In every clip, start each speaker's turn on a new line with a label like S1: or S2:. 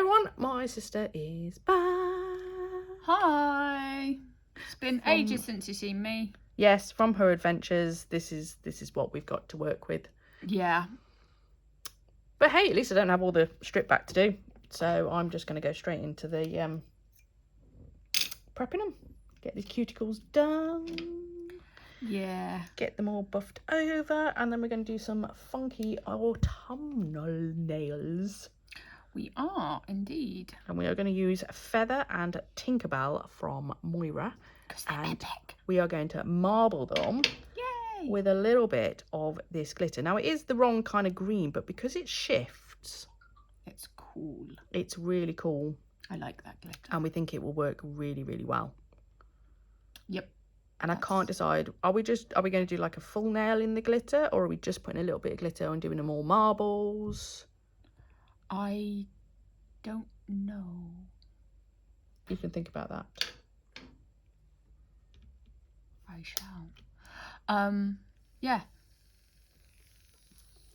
S1: everyone, my sister is back.
S2: Hi. It's been ages since you've seen me.
S1: Yes, from her adventures. This is what we've got to work with.
S2: Yeah.
S1: But hey, at least I don't have all the strip back to do. So I'm just going to go straight into the prepping them. Get these cuticles done.
S2: Yeah.
S1: Get them all buffed over. And then we're going to do some funky autumnal nails.
S2: We are, indeed.
S1: And we are going to use Feather and Tinkerbell from Moira. And
S2: epic.
S1: We are going to marble them.
S2: Yay!
S1: With a little bit of this glitter. Now, it is the wrong kind of green, but because it shifts...
S2: It's cool.
S1: It's really cool.
S2: I like that glitter.
S1: And we think it will work really, really well.
S2: Yep.
S1: And I can't decide, are we going to do like a full nail in the glitter, or are we just putting a little bit of glitter and doing them all marbles?
S2: I don't know.
S1: You can think about that.
S2: I shall.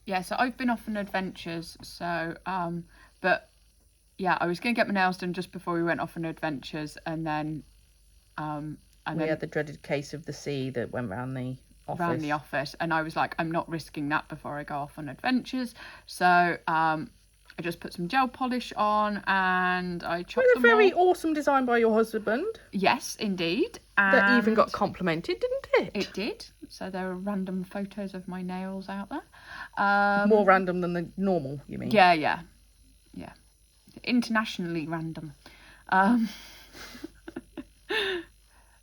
S2: Yeah, so I've been off on adventures, so, but, yeah, I was going to get my nails done just before we went off on adventures, and then,
S1: we had the dreaded case of the sea that went round the office.
S2: Round the office, and I was like, I'm not risking that before I go off on adventures, so, I just put some gel polish on and I chopped them
S1: It was a very
S2: off.
S1: awesome design by your husband.
S2: Yes, indeed.
S1: That even got complimented, didn't it?
S2: It did. So there are random photos of my nails out there.
S1: More random than the normal, you mean?
S2: Yeah. Internationally random.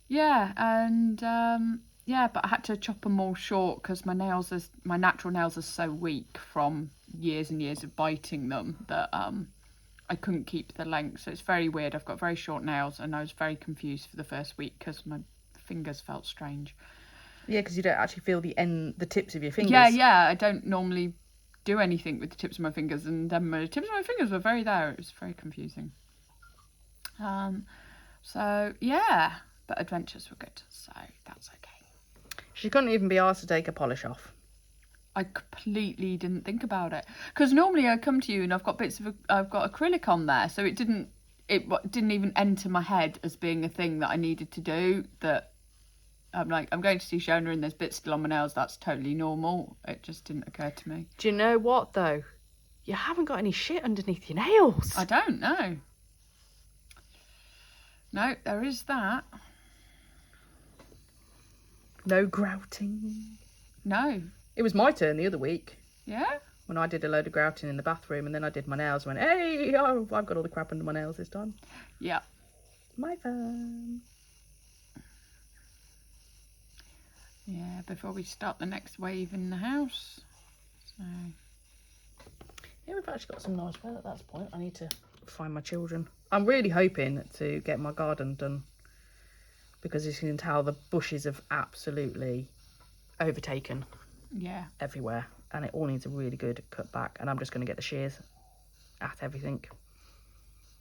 S2: Yeah, and but I had to chop them all short because my natural nails are so weak from years and years of biting them that I couldn't keep the length. So it's very weird. I've got very short nails, and I was very confused for the first week because my fingers felt strange.
S1: Yeah, because you don't actually feel the tips of your fingers.
S2: Yeah. I don't normally do anything with the tips of my fingers, and then the tips of my fingers were very there. It was very confusing. So yeah, but adventures were good, so that's okay.
S1: She couldn't even be asked to take a polish off.
S2: I completely didn't think about it because normally I come to you and I've got acrylic on there, so it didn't even enter my head as being a thing that I needed to do. That I'm like, I'm going to see Shona and there's bits still on my nails. That's totally normal. It just didn't occur to me.
S1: Do you know what though? You haven't got any shit underneath your nails.
S2: I don't know. No, there is that.
S1: No grouting.
S2: No.
S1: It was my turn the other week.
S2: Yeah?
S1: When I did a load of grouting in the bathroom and then I did my nails and went, hey, oh, I've got all the crap under my nails this time.
S2: Yeah.
S1: My turn.
S2: Yeah, before we start the next wave in the house. So.
S1: Yeah, we've actually got some nice weather at that point. I need to find my children. I'm really hoping to get my garden done because as you can tell, the bushes have absolutely overtaken everywhere, and it all needs a really good cut back, and I'm just going to get the shears at everything.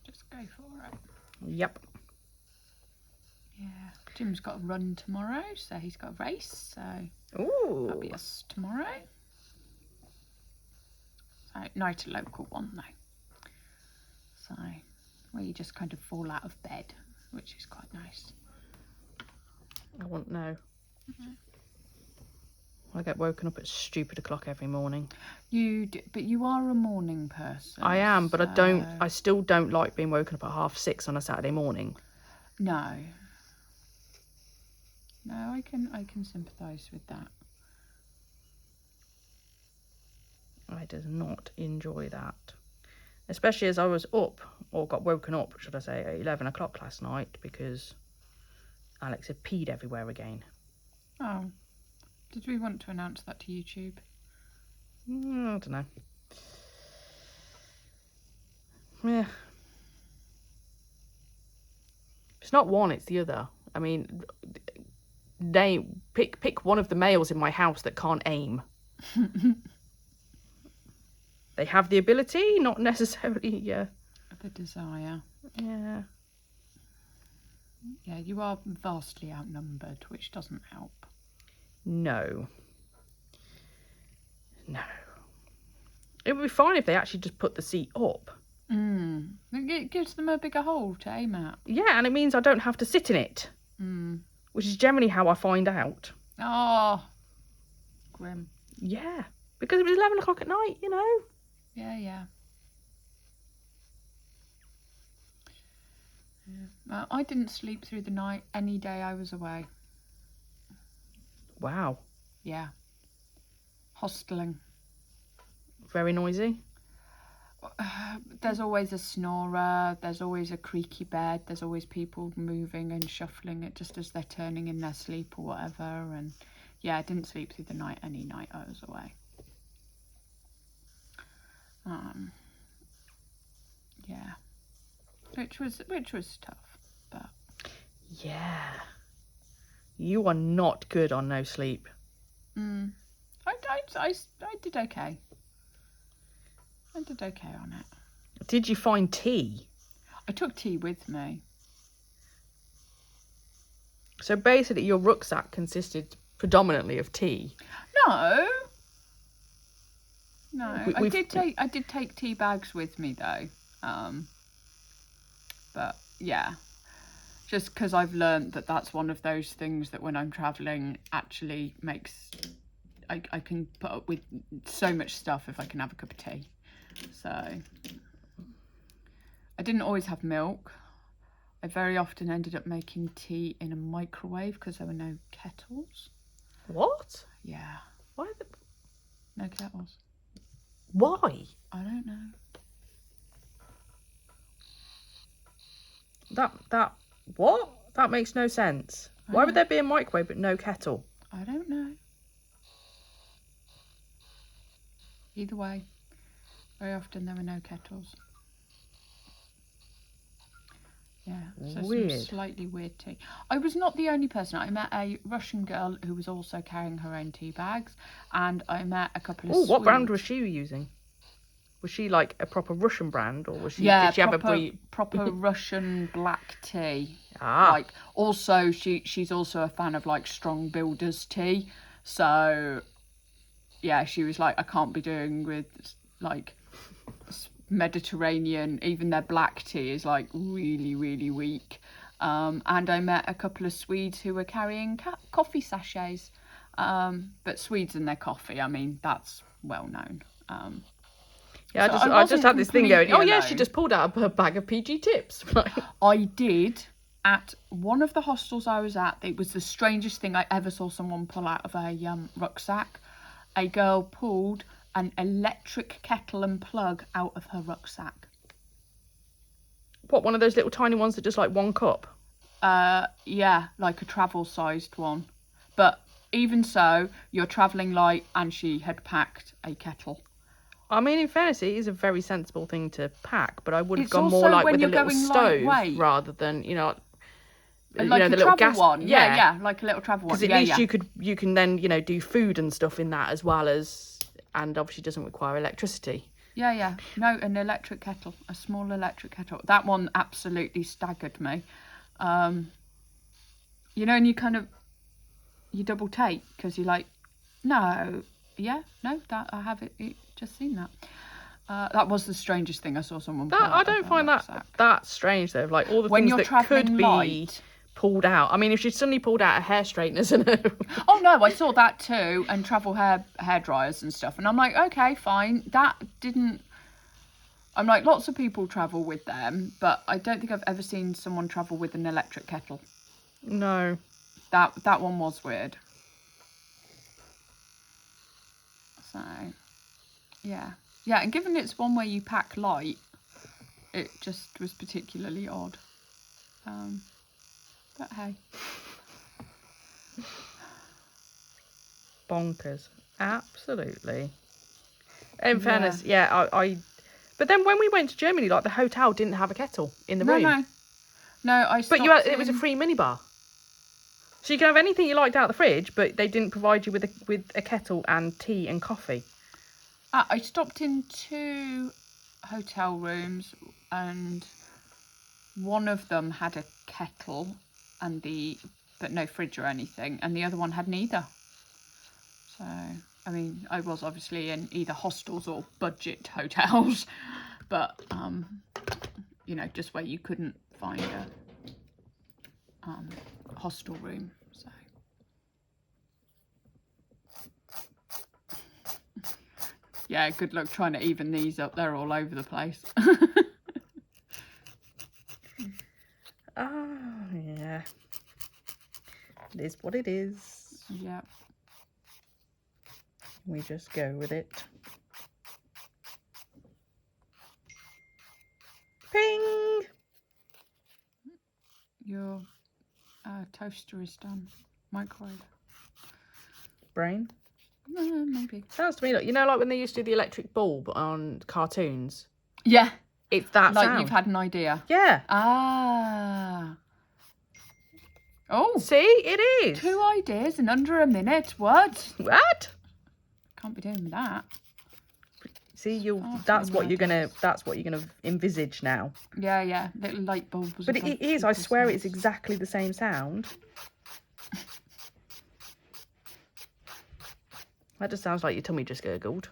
S2: Just go for it.
S1: Yep.
S2: Yeah, Jim's got a run tomorrow, so he's got a race, so
S1: Ooh.
S2: that'll be us tomorrow. So not a local one though, so where you just kind of fall out of bed, which is quite nice.
S1: I won't know. I get woken up at stupid o'clock every morning.
S2: You do, but you are a morning person.
S1: I am, but I still don't like being woken up at 6:30 on a Saturday morning.
S2: No, I can sympathise with that.
S1: I do not enjoy that. Especially as I was up, or got woken up, should I say, at 11 o'clock last night because Alex had peed everywhere again.
S2: Oh. Did we want to announce that to YouTube?
S1: I don't know. Yeah. It's not one, it's the other. I mean, they pick one of the males in my house that can't aim. They have the ability, not necessarily,
S2: The desire.
S1: Yeah.
S2: Yeah, you are vastly outnumbered, which doesn't help.
S1: No. It would be fine if they actually just put the seat up
S2: It gives them a bigger hole to aim at.
S1: Yeah, and it means I don't have to sit in it, which is generally how I find out.
S2: Oh, grim.
S1: Yeah, because it was 11 o'clock at night, you know.
S2: Yeah. Well, I didn't sleep through the night any day I was away.
S1: Wow.
S2: Yeah. Hosteling.
S1: Very noisy.
S2: There's always a snorer, there's always a creaky bed, there's always people moving and shuffling it just as they're turning in their sleep or whatever. And yeah, I didn't sleep through the night any night I was away. Yeah. Which was tough, but
S1: yeah. You are not good on no sleep.
S2: I did okay. I did okay on it.
S1: Did you find tea?
S2: I took tea with me.
S1: So basically your rucksack consisted predominantly of tea.
S2: No. I did take tea bags with me though. But yeah, just because I've learned that that's one of those things that when I'm traveling actually makes I can put up with so much stuff if I can have a cup of tea. So I didn't always have milk. I very often ended up making tea in a microwave because there were no kettles.
S1: What?
S2: Yeah.
S1: Why?
S2: No kettles.
S1: Why?
S2: I don't know.
S1: That what? That makes no sense. Why would there be a microwave but no kettle?
S2: I don't know. Either way, very often there were no kettles. Yeah, so
S1: weird.
S2: Some slightly weird tea. I was not the only person. I met a Russian girl who was also carrying her own tea bags, and I met a couple of
S1: Oh, what
S2: Swedes.
S1: brand was she using? Was she like a proper Russian brand, or was she?
S2: Yeah,
S1: did she have a
S2: proper Russian black tea.
S1: Ah.
S2: Like, also she's also a fan of like strong builders tea. So yeah, she was like, I can't be doing with like Mediterranean. Even their black tea is like really, really weak. And I met a couple of Swedes who were carrying coffee sachets. But Swedes and their coffee, I mean, that's well known.
S1: Yeah,
S2: So
S1: I just had this thing going. Oh yeah,
S2: alone.
S1: she just pulled out her bag of PG tips.
S2: I did at one of the hostels I was at. It was the strangest thing I ever saw someone pull out of a rucksack. A girl pulled an electric kettle and plug out of her rucksack.
S1: What, one of those little tiny ones that just like 1 cup?
S2: Yeah, like a travel-sized one. But even so, you're travelling light, and she had packed a kettle.
S1: I mean, in fairness, it is a very sensible thing to pack, but I would have
S2: It's
S1: gone more
S2: also
S1: like
S2: when
S1: with a
S2: you're
S1: little
S2: going
S1: stove
S2: lightweight.
S1: rather than, you know,
S2: Like
S1: the
S2: a
S1: little
S2: travel
S1: gas
S2: one. Yeah, like a little travel one.
S1: Because at least you can then, you know, do food and stuff in that as well as, and obviously doesn't require electricity.
S2: Yeah. No, an electric kettle, a small electric kettle. That one absolutely staggered me. You know, and you double take because you're like, no, that I have it just seen that. That was the strangest thing I saw someone pull out.
S1: I don't find that strange though. Like all the
S2: when
S1: things
S2: you're
S1: that could be
S2: light,
S1: pulled out. I mean, if she suddenly pulled out a hair straighteners and
S2: oh no, I saw that too, and travel hair dryers and stuff, and I'm like, okay, fine. That didn't. I'm like, lots of people travel with them, but I don't think I've ever seen someone travel with an electric kettle.
S1: No.
S2: That one was weird. So, yeah, and given it's one where you pack light, it just was particularly odd. But hey.
S1: Bonkers. Absolutely. In fairness, I but then when we went to Germany, like the hotel didn't have a kettle in the room.
S2: No, I stopped.
S1: But it was a free minibar. So you can have anything you liked out of the fridge, but they didn't provide you with a kettle and tea and coffee.
S2: I stopped in 2 hotel rooms, and one of them had a kettle but no fridge or anything, and the other one had neither. So, I mean, I was obviously in either hostels or budget hotels, but you know, just where you couldn't find a hostel room. So yeah, good luck trying to even these up. They're all over the place.
S1: Oh, yeah. It is what it is.
S2: Yeah.
S1: We just go with it. Ping!
S2: Your toaster is done. Microwave.
S1: Brain?
S2: Maybe.
S1: Sounds to me like, you know, like when they used to do the electric bulb on cartoons?
S2: Yeah.
S1: It's that
S2: Like
S1: sound.
S2: you've had an idea.
S1: Yeah.
S2: Ah. Oh.
S1: See, it is.
S2: 2 ideas in under a minute. What?
S1: What?
S2: Can't be doing with that.
S1: See, you.
S2: Oh,
S1: That's
S2: my
S1: what you're gonna.
S2: ideas.
S1: That's what you're gonna envisage now.
S2: Yeah, yeah. Little light bulbs.
S1: But it is. I swear, it's exactly the same sound. That just sounds like your tummy just gurgled.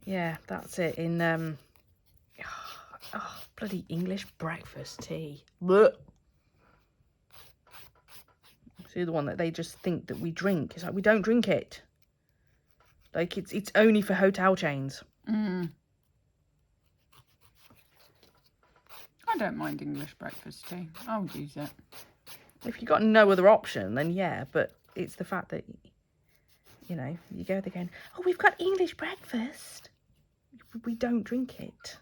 S1: Yeah, that's it. In bloody English breakfast tea. Blech. See, the one that they just think that we drink. It's like we don't drink it. Like it's only for hotel chains.
S2: I don't mind English breakfast tea. I'll use it.
S1: If you've got no other option, then yeah. But it's the fact that, you know, you go there going, oh, we've got English breakfast. We don't drink it.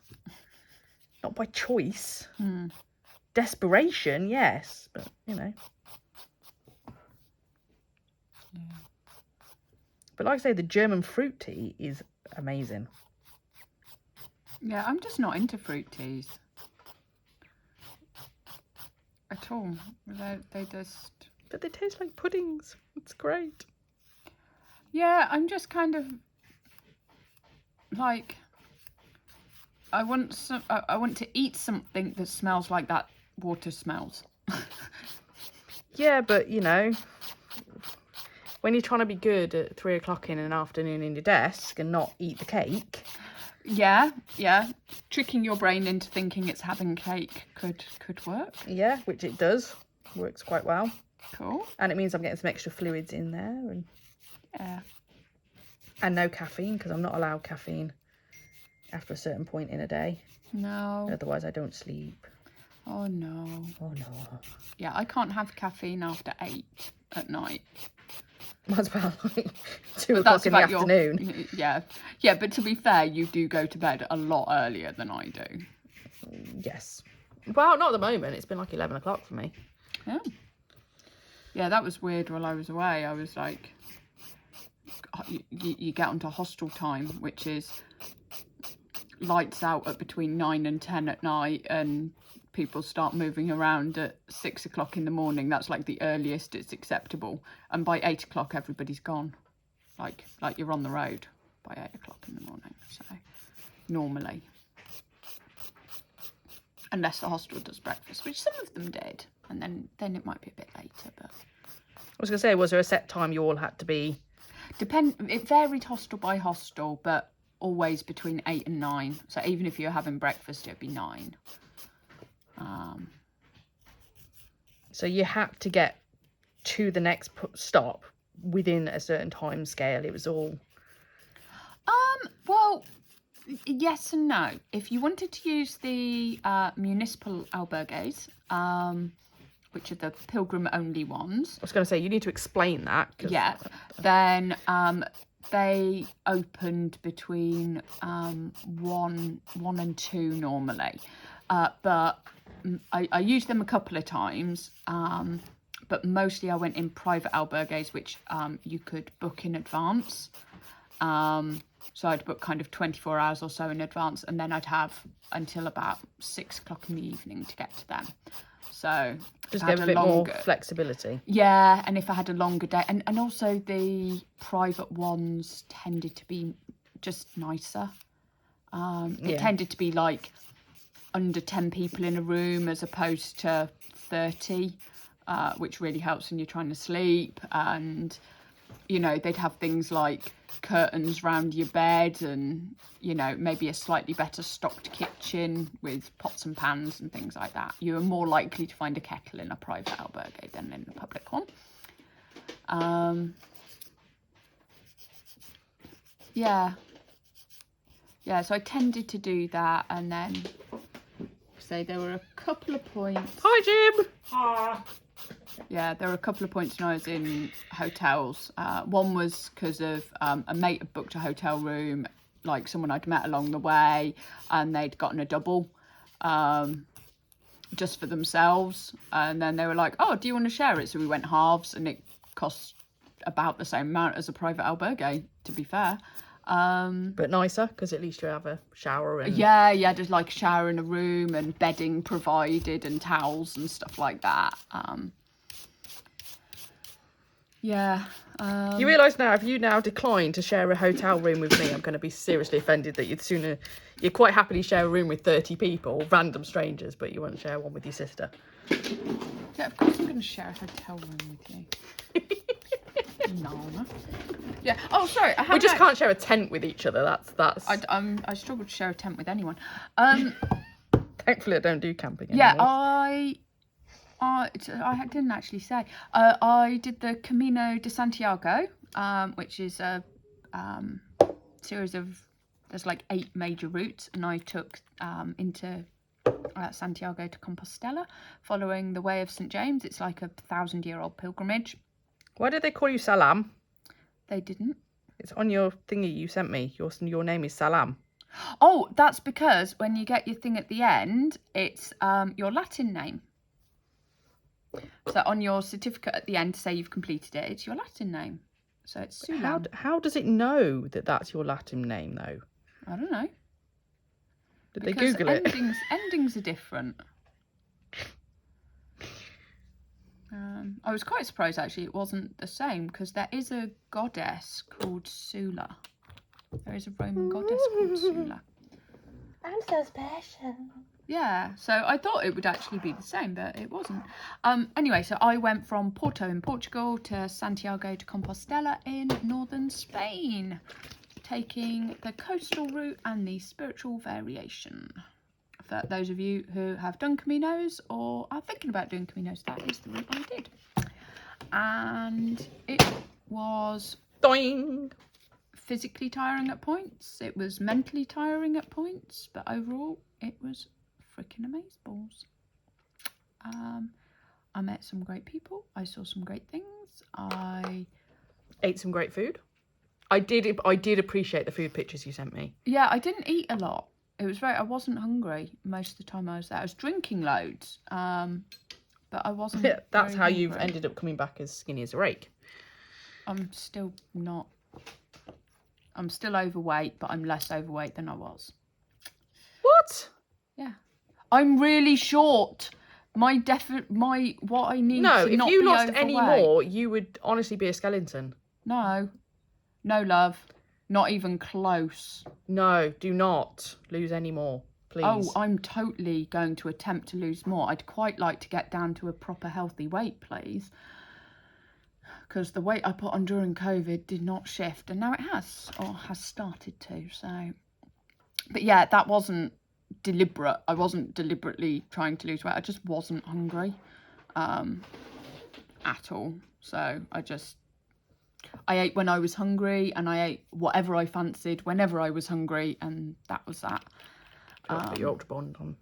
S1: Not by choice. Desperation, yes. But, you know.
S2: Yeah.
S1: But like I say, the German fruit tea is amazing.
S2: Yeah, I'm just not into fruit teas. At all. They just...
S1: But they taste like puddings. It's great.
S2: Yeah, I'm just kind of... Like... I want to eat something that smells like that water smells.
S1: Yeah, but, you know... When you're trying to be good at 3 o'clock in an afternoon in your desk and not eat the cake...
S2: Yeah, yeah. Tricking your brain into thinking it's having cake could work.
S1: Yeah, which it does. Works quite well.
S2: Cool.
S1: And it means I'm getting some extra fluids in there. And
S2: Yeah.
S1: And no caffeine, because I'm not allowed caffeine after a certain point in a day.
S2: No.
S1: Otherwise, I don't sleep.
S2: Oh, no.
S1: Oh, no.
S2: Yeah, I can't have caffeine after 8 at night.
S1: Might as well, like, 2 o'clock in the afternoon.
S2: Yeah. Yeah, but to be fair, you do go to bed a lot earlier than I do.
S1: Yes. Well, not at the moment. It's been like 11 o'clock for me.
S2: Yeah. Yeah, that was weird while I was away. I was like, you get onto hostel time, which is lights out at between 9 and 10 at night, and people start moving around at 6 o'clock in the morning. That's like the earliest it's acceptable. And by 8 o'clock, everybody's gone. Like you're on the road by 8 o'clock in the morning. So normally, unless the hostel does breakfast, which some of them did, and then it might be a bit later. But
S1: I was going to say, was there a set time you all had to be?
S2: It varied hostel by hostel, but always between 8 and 9. So even if you're having breakfast, it'd be 9.
S1: So you had to get to the next stop within a certain time scale. It was all...
S2: Well, yes and no. If you wanted to use the municipal albergues, which are the pilgrim-only ones...
S1: I was going to say, you need to explain that.
S2: Yeah. Then they opened between 1 and 2 normally. But I used them a couple of times, but mostly I went in private albergues, which you could book in advance. So I'd book kind of 24 hours or so in advance, and then I'd have until about 6 o'clock in the evening to get to them. So
S1: just give a bit more flexibility.
S2: Yeah, and if I had a longer day, and also the private ones tended to be just nicer. It tended to be like under 10 people in a room as opposed to 30, which really helps when you're trying to sleep. And you know, they'd have things like curtains round your bed and, you know, maybe a slightly better stocked kitchen with pots and pans and things like that. You are more likely to find a kettle in a private albergue than in a public one. Yeah, so I tended to do that, and then so there were a couple of points.
S1: Hi, Jim.
S3: Ah.
S2: Yeah, there were a couple of points when I was in hotels. One was because of a mate had booked a hotel room, like someone I'd met along the way, and they'd gotten a double just for themselves. And then they were like, oh, do you want to share it? So we went halves, and it cost about the same amount as a private albergue, to be fair.
S1: But nicer, because at least you have a shower and...
S2: Yeah, just like a shower in a room and bedding provided and towels and stuff like that.
S1: You realise now, if you now decline to share a hotel room with me, I'm going to be seriously offended that you'd quite happily share a room with 30 people, random strangers, but you won't share one with your sister.
S2: Yeah, of course I'm going to share a hotel room with you. No. Yeah. Oh, sorry.
S1: We just can't share a tent with each other. That's.
S2: I struggle to share a tent with anyone.
S1: Thankfully, I don't do camping anymore.
S2: Yeah, I didn't actually say. I did the Camino de Santiago, which is a series of, there's like 8 major routes, and I took into Santiago de Compostela, following the Way of St James. It's like a 1,000-year-old pilgrimage.
S1: Why did they call you Salam?
S2: They didn't.
S1: It's on your thingy you sent me. Your name is Salam.
S2: Oh, that's because when you get your thing at the end, it's your Latin name. So on your certificate at the end to say you've completed it, it's your Latin name. So it's Sula.
S1: How does it know that that's your Latin name, though?
S2: I don't know.
S1: Did they Google it?
S2: Endings are different. I was quite surprised, actually, it wasn't the same, because there is a goddess called Sula. There is a Roman goddess called Sula.
S1: I'm so special.
S2: Yeah, so I thought it would actually be the same, but it wasn't. Anyway, so I went from Porto in Portugal to Santiago de Compostela in northern Spain, taking the coastal route and the spiritual variation. For those of you who have done Caminos or are thinking about doing Caminos, that is the route I did. And it was
S1: Doing.
S2: physically tiring at points. It was mentally tiring at points. But overall, it was freaking amazeballs. I met some great people. I saw some great things. I
S1: ate some great food. I did appreciate the food pictures you sent me.
S2: Yeah, I didn't eat a lot. It was I wasn't hungry most of the time I was there. I was drinking loads, but I wasn't.
S1: Yeah, that's how
S2: hungry.
S1: you've ended up coming back as skinny as a rake.
S2: I'm still not. I'm still overweight, but I'm less overweight than I was.
S1: What?
S2: Yeah, I'm really short. What I need.
S1: No,
S2: to
S1: if
S2: not
S1: you
S2: be
S1: lost
S2: overweight.
S1: any more, you would honestly be a skeleton.
S2: No, love. Not even close.
S1: No, do not lose any more, please.
S2: Oh, I'm totally going to attempt to lose more. I'd quite like to get down to a proper healthy weight, please. Because the weight I put on during COVID did not shift, and now it has, or has started to. So, but yeah, that wasn't deliberate. I wasn't deliberately trying to lose weight. I just wasn't hungry at all. So I ate when I was hungry, and I ate whatever I fancied whenever I was hungry, and that was that.
S1: Put your Ultra Bond on.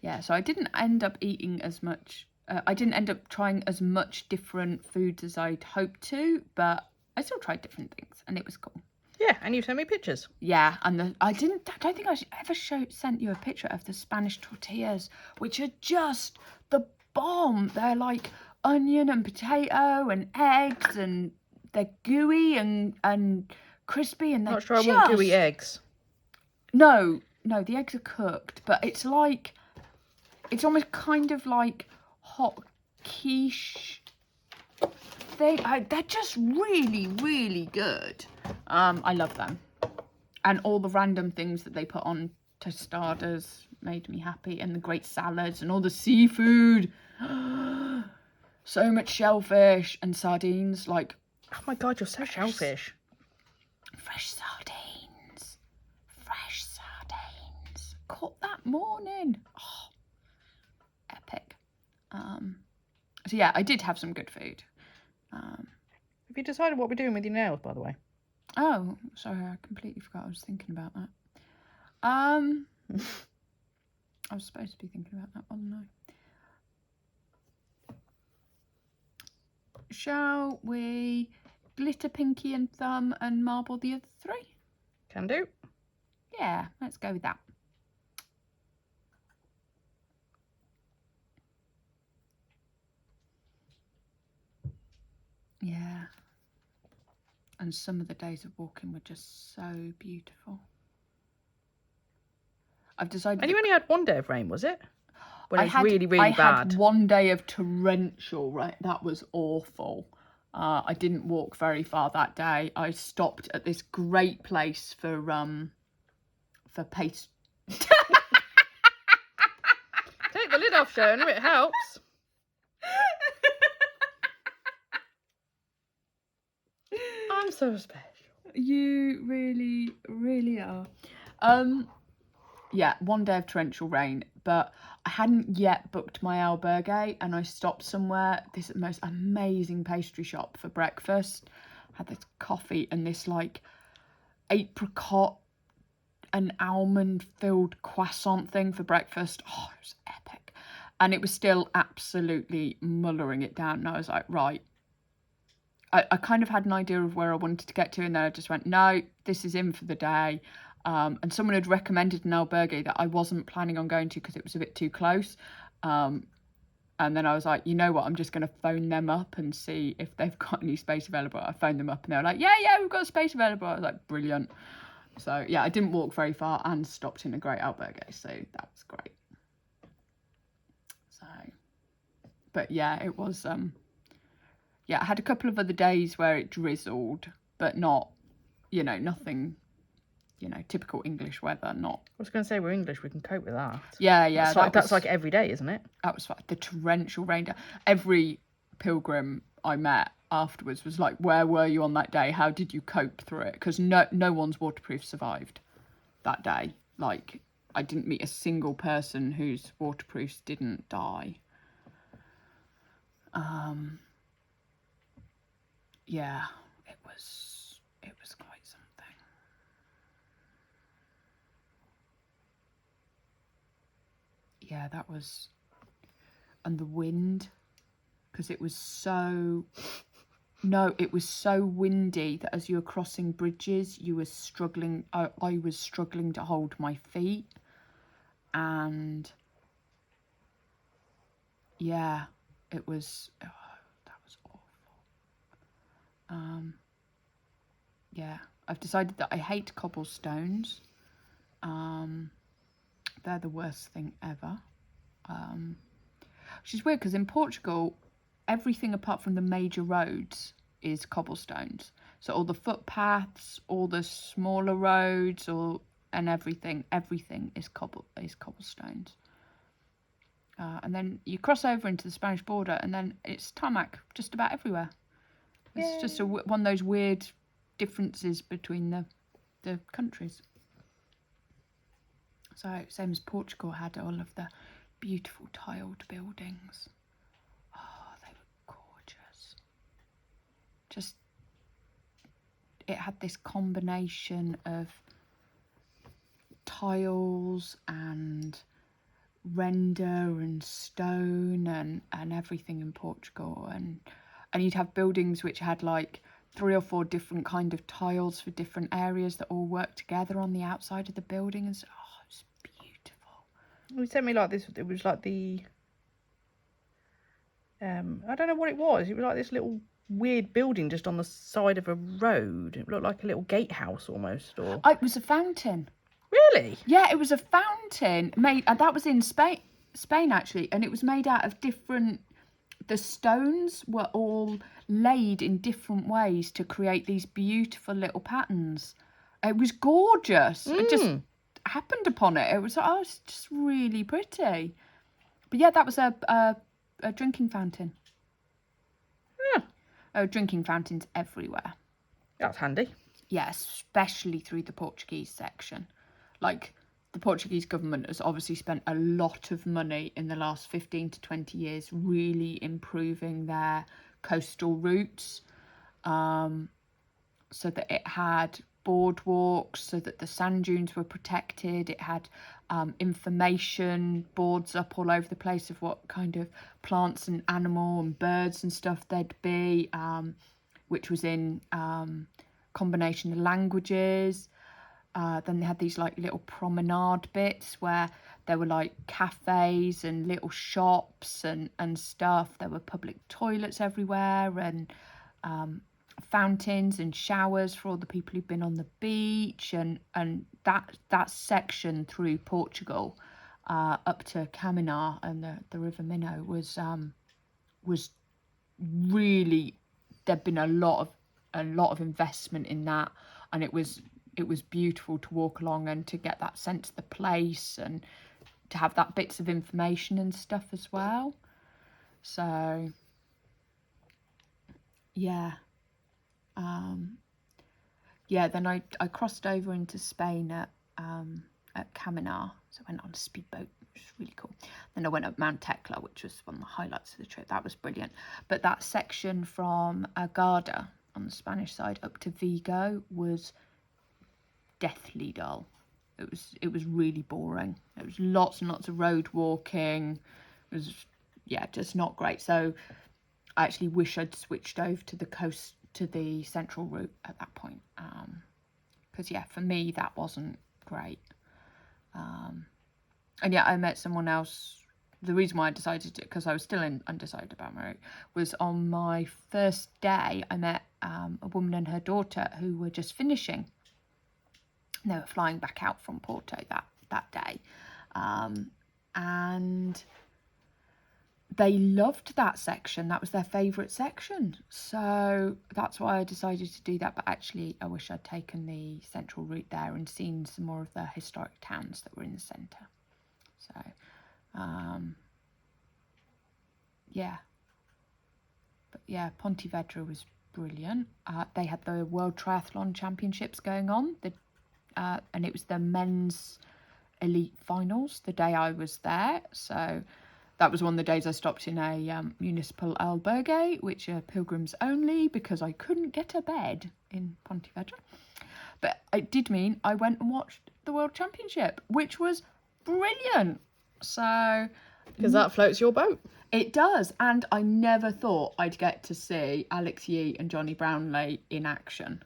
S2: Yeah, so I didn't end up eating as much. I didn't end up trying as much different foods as I'd hoped to, but I still tried different things, and it was cool.
S1: Yeah, and you sent me pictures.
S2: Yeah, and I don't think I ever sent you a picture of the Spanish tortillas, which are just the bomb. They're like onion and potato and eggs, and they're gooey and crispy, and they're
S1: Not sure I want gooey eggs.
S2: No, the eggs are cooked, but it's almost kind of like hot quiche thing. They're just really, really good. I love them, and all the random things that they put on tostadas made me happy, and the great salads and all the seafood. So much shellfish and sardines, like
S1: Oh my God, you're so shellfish.
S2: fresh sardines. Fresh sardines. Caught that morning. Oh, epic. So yeah, I did have some good food.
S1: Have you decided what we're doing with your nails, by the way?
S2: Oh, sorry, I completely forgot I was thinking about that. I was supposed to be thinking about that, wasn't I? Shall we glitter Pinky and Thumb and marble the other three?
S1: Can do.
S2: Yeah, let's go with that. Yeah. And some of the days of walking were just so beautiful. I've decided.
S1: And you only had one day of rain, was it? When it was really, really
S2: I
S1: bad.
S2: had one day of torrential rain. That was awful. I didn't walk very far that day. I stopped at this great place for paste.
S1: Take the lid off, Shona. It helps. I'm so special.
S2: You really, really are. Yeah, one day of torrential rain, but I hadn't yet booked my albergue, and I stopped somewhere, this most amazing pastry shop for breakfast. I had this coffee and this like apricot and almond filled croissant thing for breakfast. Oh, it was epic. And it was still absolutely mullering it down, and I was like, right. I kind of had an idea of where I wanted to get to, and then I just went, no, this is in for the day. And someone had recommended an albergue that I wasn't planning on going to because it was a bit too close. And then I was like, you know what, I'm just going to phone them up and see if they've got any space available. I phoned them up and they were like, yeah, we've got space available. I was like, brilliant. So yeah, I didn't walk very far and stopped in a great albergue, so that was great. So, but yeah, it was, yeah, I had a couple of other days where it drizzled, but not, nothing, typical English weather, not.
S1: I was going to say, we're English, we can cope with that.
S2: Yeah.
S1: That's like every day, isn't it?
S2: That was the torrential rain. Every pilgrim I met afterwards was like, where were you on that day? How did you cope through it? Because no one's waterproof survived that day. Like, I didn't meet a single person whose waterproofs didn't die. Yeah, it was quite something. Yeah, that was, and the wind, because it was so windy that as you were crossing bridges, you were struggling. I was struggling to hold my feet, and yeah, it was. Oh, that was awful. Yeah, I've decided that I hate cobblestones. They're the worst thing ever. Which is weird because in Portugal, everything apart from the major roads is cobblestones. So all the footpaths, all the smaller roads, and everything is cobblestones. And then you cross over into the Spanish border, and then it's tarmac just about everywhere. It's Yay. Just one of those weird differences between the countries. So same as Portugal had all of the beautiful tiled buildings. Oh, they were gorgeous. Just, it had this combination of tiles and render and stone and everything in Portugal, and you'd have buildings which had like 3 or 4 different kind of tiles for different areas that all work together on the outside of the building, and so, oh, it's beautiful.
S1: You sent me like this. It was like the I don't know what it was. It was like this little weird building just on the side of a road. It looked like a little gatehouse almost, or
S2: it was a fountain.
S1: Really?
S2: Yeah, it was a fountain made, and that was in Spain actually, and it was made out of different. The stones were all laid in different ways to create these beautiful little patterns. It was gorgeous. It just happened upon it. It was just really pretty. But yeah, that was a drinking fountain. drinking fountains everywhere.
S1: That's handy.
S2: Yeah, especially through the Portuguese section. Like, the Portuguese government has obviously spent a lot of money in the last 15 to 20 years really improving their coastal routes, so that it had boardwalks, so that the sand dunes were protected. It had information boards up all over the place of what kind of plants and animal and birds and stuff there'd be, which was in combination of languages. Then they had these like little promenade bits where there were like cafes and little shops and stuff. There were public toilets everywhere, and fountains and showers for all the people who've been on the beach, and that section through Portugal up to Caminar and the River Minho was really, there'd been a lot of investment in that, and it was beautiful to walk along and to get that sense of the place and to have that bits of information and stuff as well. So yeah. Then I crossed over into Spain at Caminar, so I went on a speedboat, which was really cool. Then I went up Mount Tecla, which was one of the highlights of the trip. That was brilliant. But that section from Garda on the Spanish side up to Vigo was deathly dull. It was really boring. There was lots and lots of road walking. It was, just not great. So I actually wish I'd switched over to the coast, to the central route at that point, because for me that wasn't great. And I met someone else. The reason why I decided to, because I was still undecided about my route, was on my first day I met a woman and her daughter who were just finishing. They were flying back out from Porto that day, and they loved that section. That was their favourite section. So that's why I decided to do that. But actually, I wish I'd taken the central route there and seen some more of the historic towns that were in the centre. So, But Pontevedra was brilliant. They had the World Triathlon Championships going on. And it was the men's elite finals the day I was there. So that was one of the days I stopped in a municipal albergue, which are pilgrims only, because I couldn't get a bed in Pontevedra. But it did mean I went and watched the World Championship, which was brilliant. So,
S1: because that floats your boat.
S2: It does. And I never thought I'd get to see Alex Yee and Johnny Brownlee in action.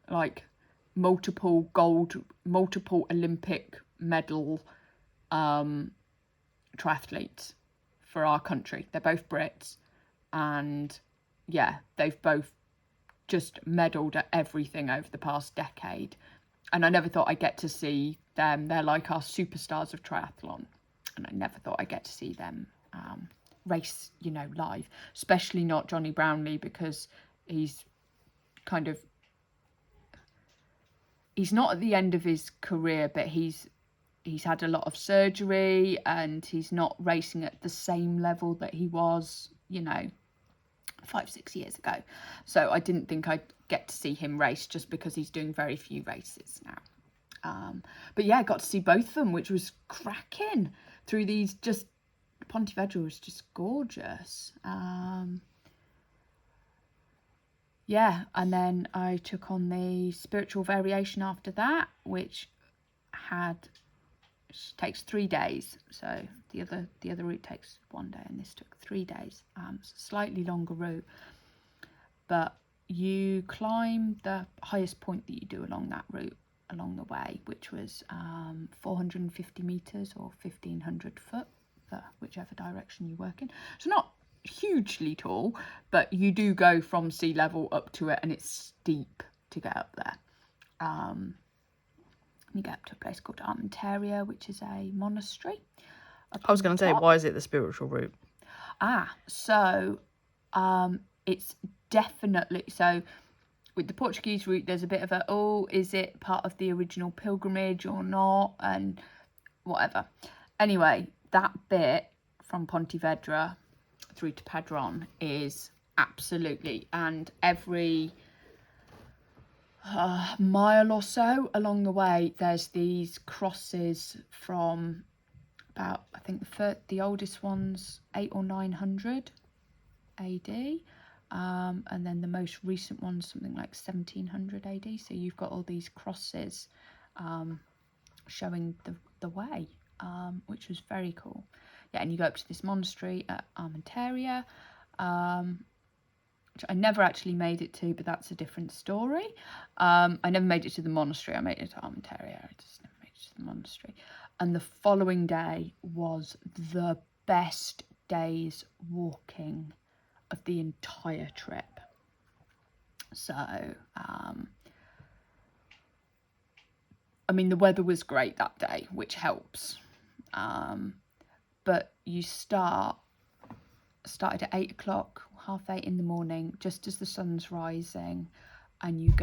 S2: Like multiple Olympic medal triathletes for our country. They're both Brits, and they've both just medalled at everything over the past decade, and I never thought I'd get to see them. They're like our superstars of triathlon, and I never thought I'd get to see them race live, especially not Johnny Brownlee, because he's not at the end of his career, but he's had a lot of surgery and he's not racing at the same level that he was, 5-6 years ago. So I didn't think I'd get to see him race, just because he's doing very few races now. But I got to see both of them, which was cracking through these. Just Pontevedra was just gorgeous. And then I took on the spiritual variation after that, which takes 3 days. So the other route takes 1 day, and this took 3 days. It's a slightly longer route, but you climb the highest point that you do along that route along the way, which was 450 meters or 1,500 foot, for whichever direction you work in. So not hugely tall, but you do go from sea level up to it, and it's steep to get up there. You get up to a place called Armentaria, which is a monastery.
S1: I was going to say, why is it the spiritual route?
S2: So it's definitely, so with the Portuguese route, there's a bit of is it part of the original pilgrimage or not, and whatever. Anyway, that bit from Pontevedra through to Padron is absolutely. And every mile or so along the way, there's these crosses from about, I think the oldest one's 800 or 900 AD. And then the most recent one's something like 1700 AD. So you've got all these crosses showing the way, which was very cool. Yeah, and you go up to this monastery at Armentaria, which I never actually made it to, but that's a different story. I never made it to the monastery. I made it to Armentaria. I just never made it to the monastery. And the following day was the best day's walking of the entire trip. So, I mean, the weather was great that day, which helps. But you started at 8 o'clock, 8:30 in the morning, just as the sun's rising, and you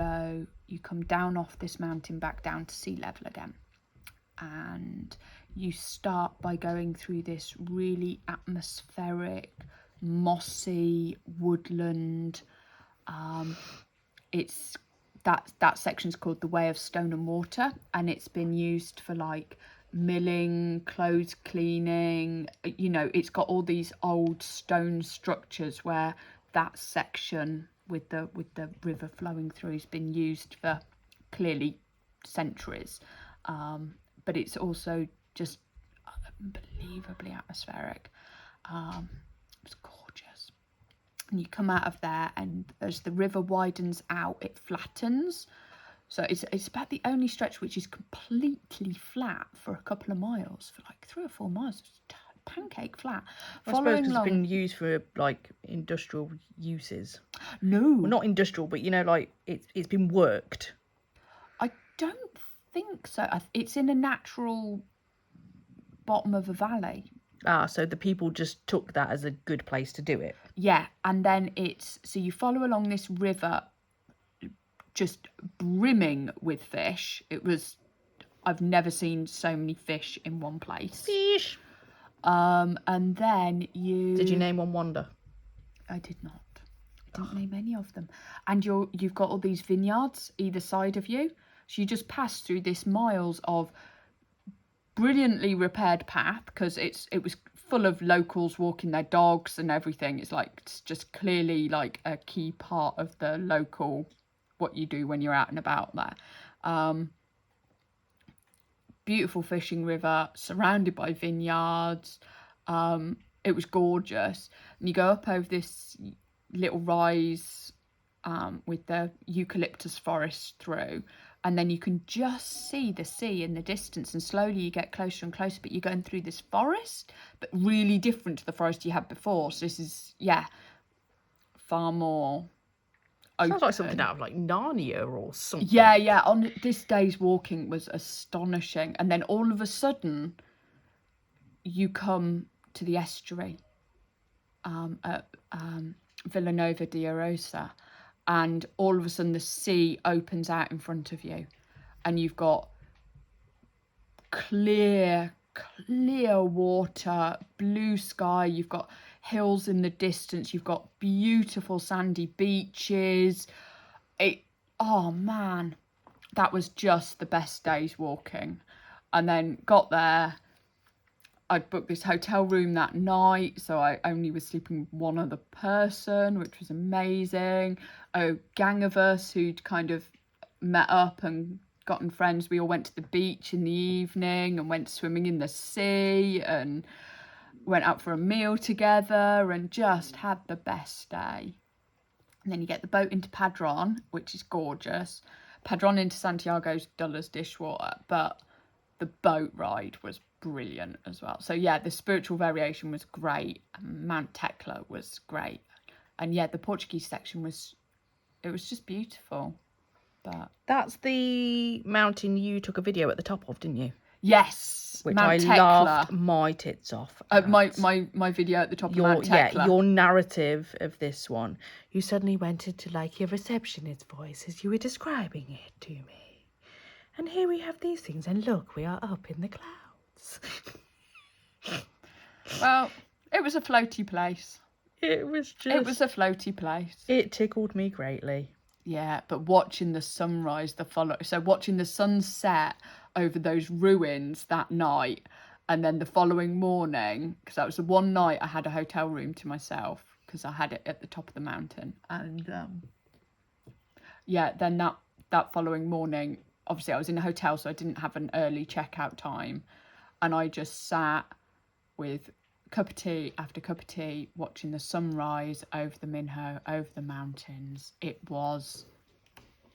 S2: come down off this mountain back down to sea level again. And you start by going through this really atmospheric, mossy woodland. It's that section's called the Way of Stone and Water, and it's been used for like milling, clothes cleaning. You know, it's got all these old stone structures where that section with the river flowing through has been used for clearly centuries. But it's also just unbelievably atmospheric. It's gorgeous. And you come out of there, and as the river widens out, it flattens. So it's about the only stretch which is completely flat for a couple of miles, for like 3 or 4 miles. It's pancake flat.
S1: I suppose because it's been used for like industrial uses.
S2: No.
S1: Well, not industrial, but you know, like it's been worked.
S2: I don't think so. It's in a natural bottom of a valley.
S1: So the people just took that as a good place to do it.
S2: Yeah, and then so you follow along this river just brimming with fish. I've never seen so many fish in one place.
S1: Fish.
S2: And then
S1: Did you name one wonder?
S2: I did not. I didn't name any of them. And you've got all these vineyards either side of you. So you just pass through this miles of brilliantly repaired path, because it was full of locals walking their dogs and everything. It's just clearly like a key part of the local, what you do when you're out and about there. Beautiful fishing river surrounded by vineyards. It was gorgeous. And you go up over this little rise with the eucalyptus forest through, and then you can just see the sea in the distance, and slowly you get closer and closer, but you're going through this forest, but really different to the forest you had before. So this is, far more open.
S1: Sounds like something out of like Narnia or something.
S2: Yeah. On this day's walking was astonishing. And then all of a sudden, you come to the estuary at Villanova di Arosa, and all of a sudden the sea opens out in front of you, and you've got clear water, blue sky. You've got hills in the distance. You've got beautiful sandy beaches. Oh man, that was just the best day's walking. And then got there. I'd booked this hotel room that night, so I only was sleeping with one other person, which was amazing. A gang of us who'd kind of met up and gotten friends. We all went to the beach in the evening and went swimming in the sea and went out for a meal together and just had the best day. And then you get the boat into Padron, which is gorgeous. Padron into Santiago's dull as dishwater, but the boat ride was brilliant as well. So yeah, the spiritual variation was great. Mount Tekla was great. And yeah, the Portuguese section was just beautiful. But
S1: that's the mountain you took a video at the top of, didn't you?
S2: Yes,
S1: which
S2: Mount
S1: I
S2: Tekla.
S1: laughed my tits off.
S2: My video at the top of Mount Tekla.
S1: Yeah, your narrative of this one. You suddenly went into like your receptionist voice as you were describing it to me. And here we have these things, and look, we are up in the clouds.
S2: Well, it was a floaty place.
S1: It was
S2: It was a floaty place.
S1: It tickled me greatly.
S2: Yeah, but watching the sunrise, watching the sunset over those ruins that night, and then the following morning, because that was the one night I had a hotel room to myself, because I had it at the top of the mountain, and yeah, then that following morning, obviously I was in a hotel, so I didn't have an early checkout time, and I just sat with cup of tea after cup of tea, watching the sunrise over the Minho, over the mountains. It was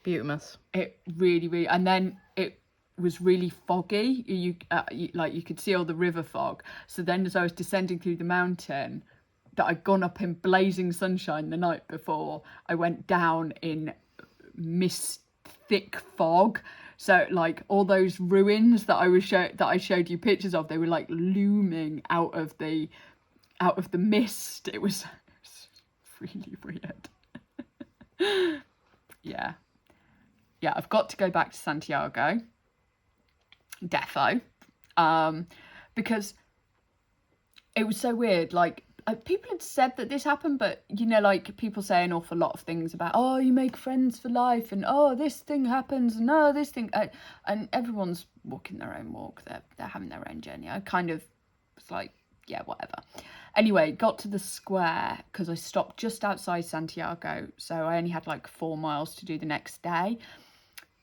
S1: beautiful.
S2: It really, and then it was really foggy. You could see all the river fog. So then, as I was descending through the mountain, that I'd gone up in blazing sunshine the night before, I went down in mist, thick fog. So like all those ruins that I showed you pictures of, they were like looming out of the mist. It was really weird. Yeah, I've got to go back to Santiago, defo, because it was so weird. Like people had said that this happened, but you know, like people say an awful lot of things about, oh, you make friends for life, and oh, this thing happens, and oh, this thing, and everyone's walking their own walk. They're having their own journey. I kind of was like, yeah, whatever. Anyway, got to the square because I stopped just outside Santiago, so I only had like 4 miles to do the next day.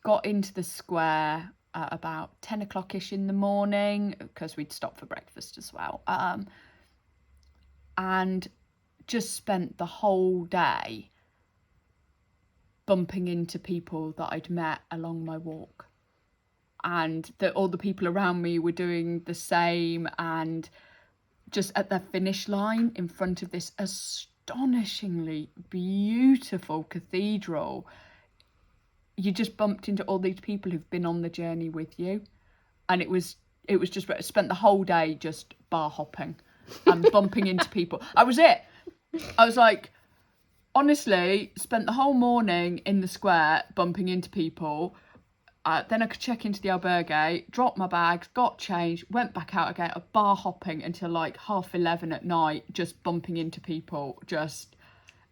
S2: Got into the square at about 10 o'clock-ish in the morning because we'd stopped for breakfast as well. And just spent the whole day bumping into people that I'd met along my walk. And that all the people around me were doing the same, and just at the finish line in front of this astonishingly beautiful cathedral, you just bumped into all these people who've been on the journey with you. And it was just, I spent the whole day just bar hopping and bumping into people. I was like, honestly, spent the whole morning in the square bumping into people. Then I could check into the albergue, drop my bags, got changed, went back out again, bar hopping until like 11:30 at night, just bumping into people, just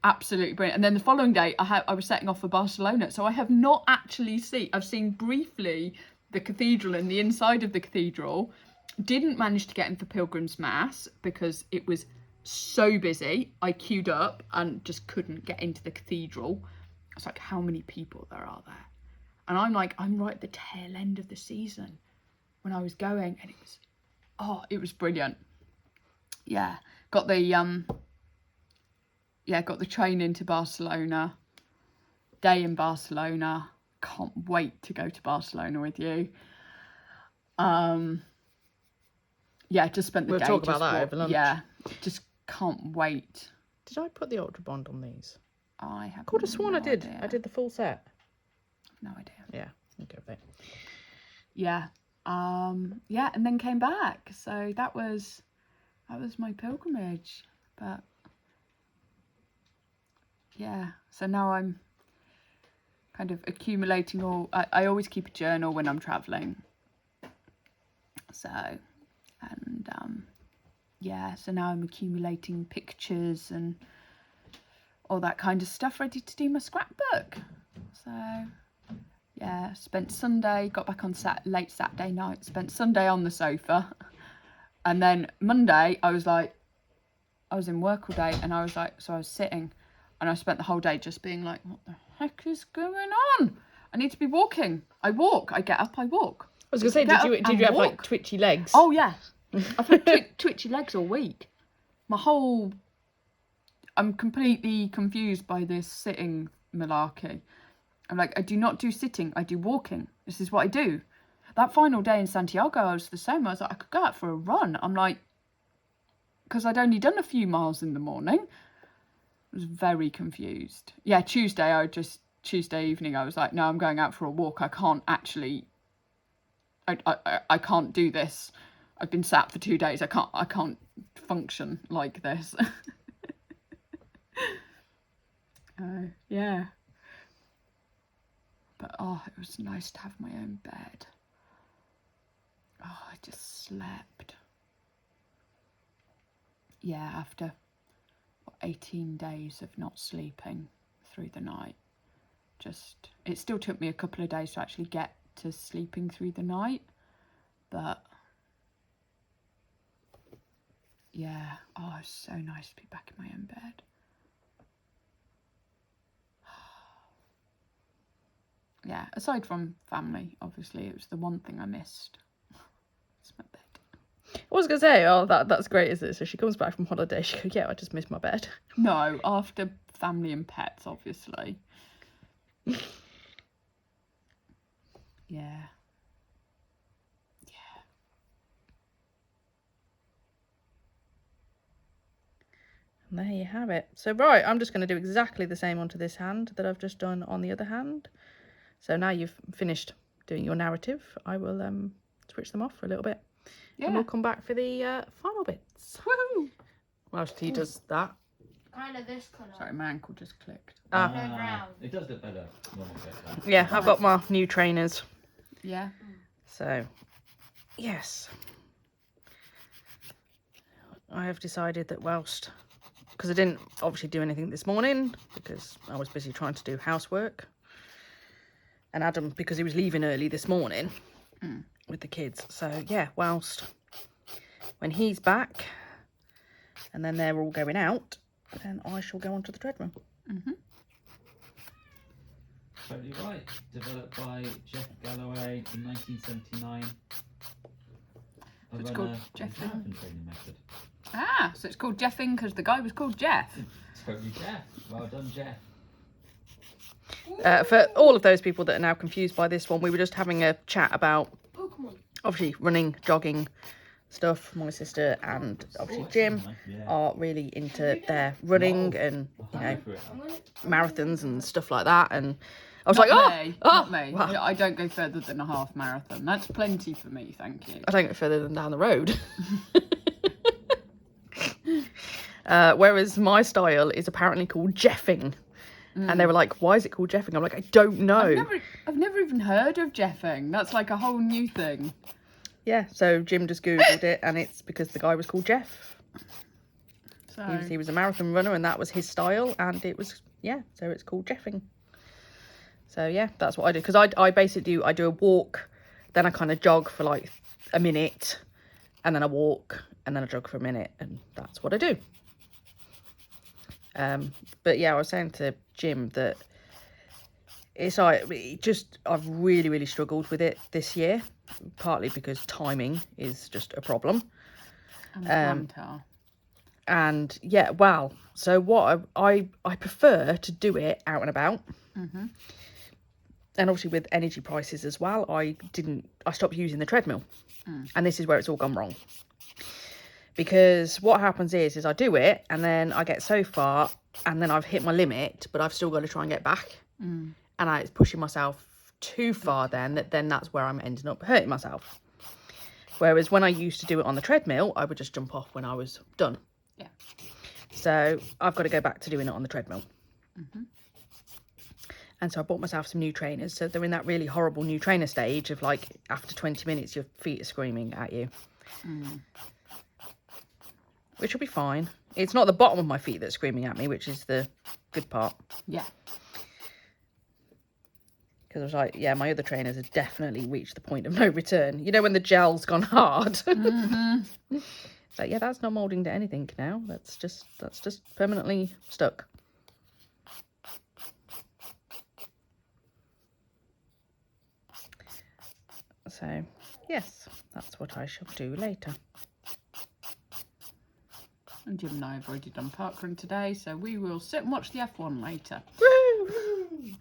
S2: absolutely brilliant. And then the following day, I was setting off for Barcelona, so I have not actually I've seen briefly the cathedral and the inside of the cathedral. Didn't manage to get in for Pilgrim's Mass because it was so busy. I queued up and just couldn't get into the cathedral. I was like, how many people there are there? And I'm like, I'm right at the tail end of the season when I was going, and it was brilliant. Yeah, got the train into Barcelona. Day in Barcelona. Can't wait to go to Barcelona with you. Just spent the day.
S1: We'll talk about that over lunch.
S2: Yeah, just can't wait.
S1: Did I put the Ultra Bond on these?
S2: I have.
S1: Could have sworn I did.
S2: Idea.
S1: I did the full set.
S2: No idea.
S1: Yeah, okay with it.
S2: Yeah, and then came back. So that was my pilgrimage. But yeah, so now I'm kind of accumulating all. I always keep a journal when I'm traveling. So, and so now I'm accumulating pictures and all that kind of stuff, ready to do my scrapbook. So. Yeah, spent Sunday, got back on late Saturday night, spent Sunday on the sofa. And then Monday, I was in work all day, and I was sitting, and I spent the whole day just being like, what the heck is going on? I need to be walking. I walk, I get up, I walk.
S1: I was going to say, did you have like twitchy legs?
S2: Oh, yeah. I've had twitchy legs all week. I'm completely confused by this sitting malarkey. I'm like, I do not do sitting, I do walking. This is what I do. That final day in Santiago, I was the same. I was like, I could go out for a run. I'm like, because I'd only done a few miles in the morning. I was very confused. Yeah, Tuesday evening, I was like, no, I'm going out for a walk. I can't actually, I can't do this. I've been sat for 2 days. I can't function like this. Yeah. But it was nice to have my own bed. I just slept. Yeah, after 18 days of not sleeping through the night. It still took me a couple of days to actually get to sleeping through the night, but yeah, oh, it's so nice to be back in my own bed. Yeah, aside from family, obviously, it was the one thing I missed. It's my bed.
S1: I was going to say, oh, that's great, is it? So she comes back from holiday, she goes, yeah, I just missed my bed.
S2: No, after family and pets, obviously. Yeah.
S1: And there you have it. So, right, I'm just going to do exactly the same onto this hand that I've just done on the other hand. So now you've finished doing your narrative, I will switch them off for a little bit. Yeah. And we'll come back for the final bits.
S2: Woohoo!
S1: Whilst he does that.
S3: Kind of this colour.
S2: Sorry, my ankle just clicked.
S3: Brown.
S4: It does look better.
S1: Yeah, I've got my new trainers.
S2: Yeah.
S1: So, yes. I have decided that whilst, because I didn't obviously do anything this morning because I was busy trying to do housework. And Adam, because he was leaving early this morning with the kids. So, yeah, whilst when he's back and then they're all going out, then I shall go onto the treadmill.
S4: Totally right. Developed by Jeff Galloway in 1979.
S2: It's called Jeff
S4: marathon training method.
S2: Ah, so it's called Jeffing because the guy was called Jeff.
S4: Totally Jeff. Well done, Jeff.
S1: For all of those people that are now confused by this one, we were just having a chat about
S3: Pokemon.
S1: obviously running, jogging stuff. My sister and obviously Jim are really into their running and, you know, marathons and stuff like that. And I was
S2: Not
S1: like,
S2: me,
S1: oh,
S2: not me.
S1: well,
S2: I don't go further than a half marathon. That's plenty for me, thank you.
S1: I don't go further than down the road. Whereas my style is apparently called Jeffing. And they were like, why is it called Jeffing? I'm like, I don't know.
S2: I've never even heard of Jeffing. That's like a whole new thing.
S1: Yeah, so Jim just Googled it and it's because the guy was called Jeff.
S2: So
S1: He was a marathon runner and that was his style. And it was, yeah, so it's called Jeffing. So, yeah, that's what I do. Because I basically do a walk, then I kind of jog for like a minute. And then I walk and then I jog for a minute. And that's what I do. But yeah, I was saying to Jim that it's like I've really struggled with it this year, partly because timing is just a problem. And yeah, well, so what I prefer to do it out and about. And obviously with energy prices as well, I stopped using the treadmill. And this is where it's all gone wrong. Because what happens is I do it and then I get so far and then I've hit my limit, but I've still got to try and get back. And it's pushing myself too far then that's where I'm ending up hurting myself. Whereas when I used to do it on the treadmill, I would just jump off when I was done.
S2: Yeah.
S1: So I've got to go back to doing it on the treadmill. And so I bought myself some new trainers. So they're in that really horrible new trainer stage of like after 20 minutes, your feet are screaming at you. Which will be fine. It's not the bottom of my feet that's screaming at me, which is the good part.
S2: Yeah.
S1: Because I was like, yeah, my other trainers have definitely reached the point of no return. You know, when the gel's gone hard. But yeah, that's not moulding to anything now. That's just permanently stuck. So, yes, that's what I shall do later.
S2: And Jim and I have already done parkrun today, so we will sit and watch the F1 later.
S1: Woo!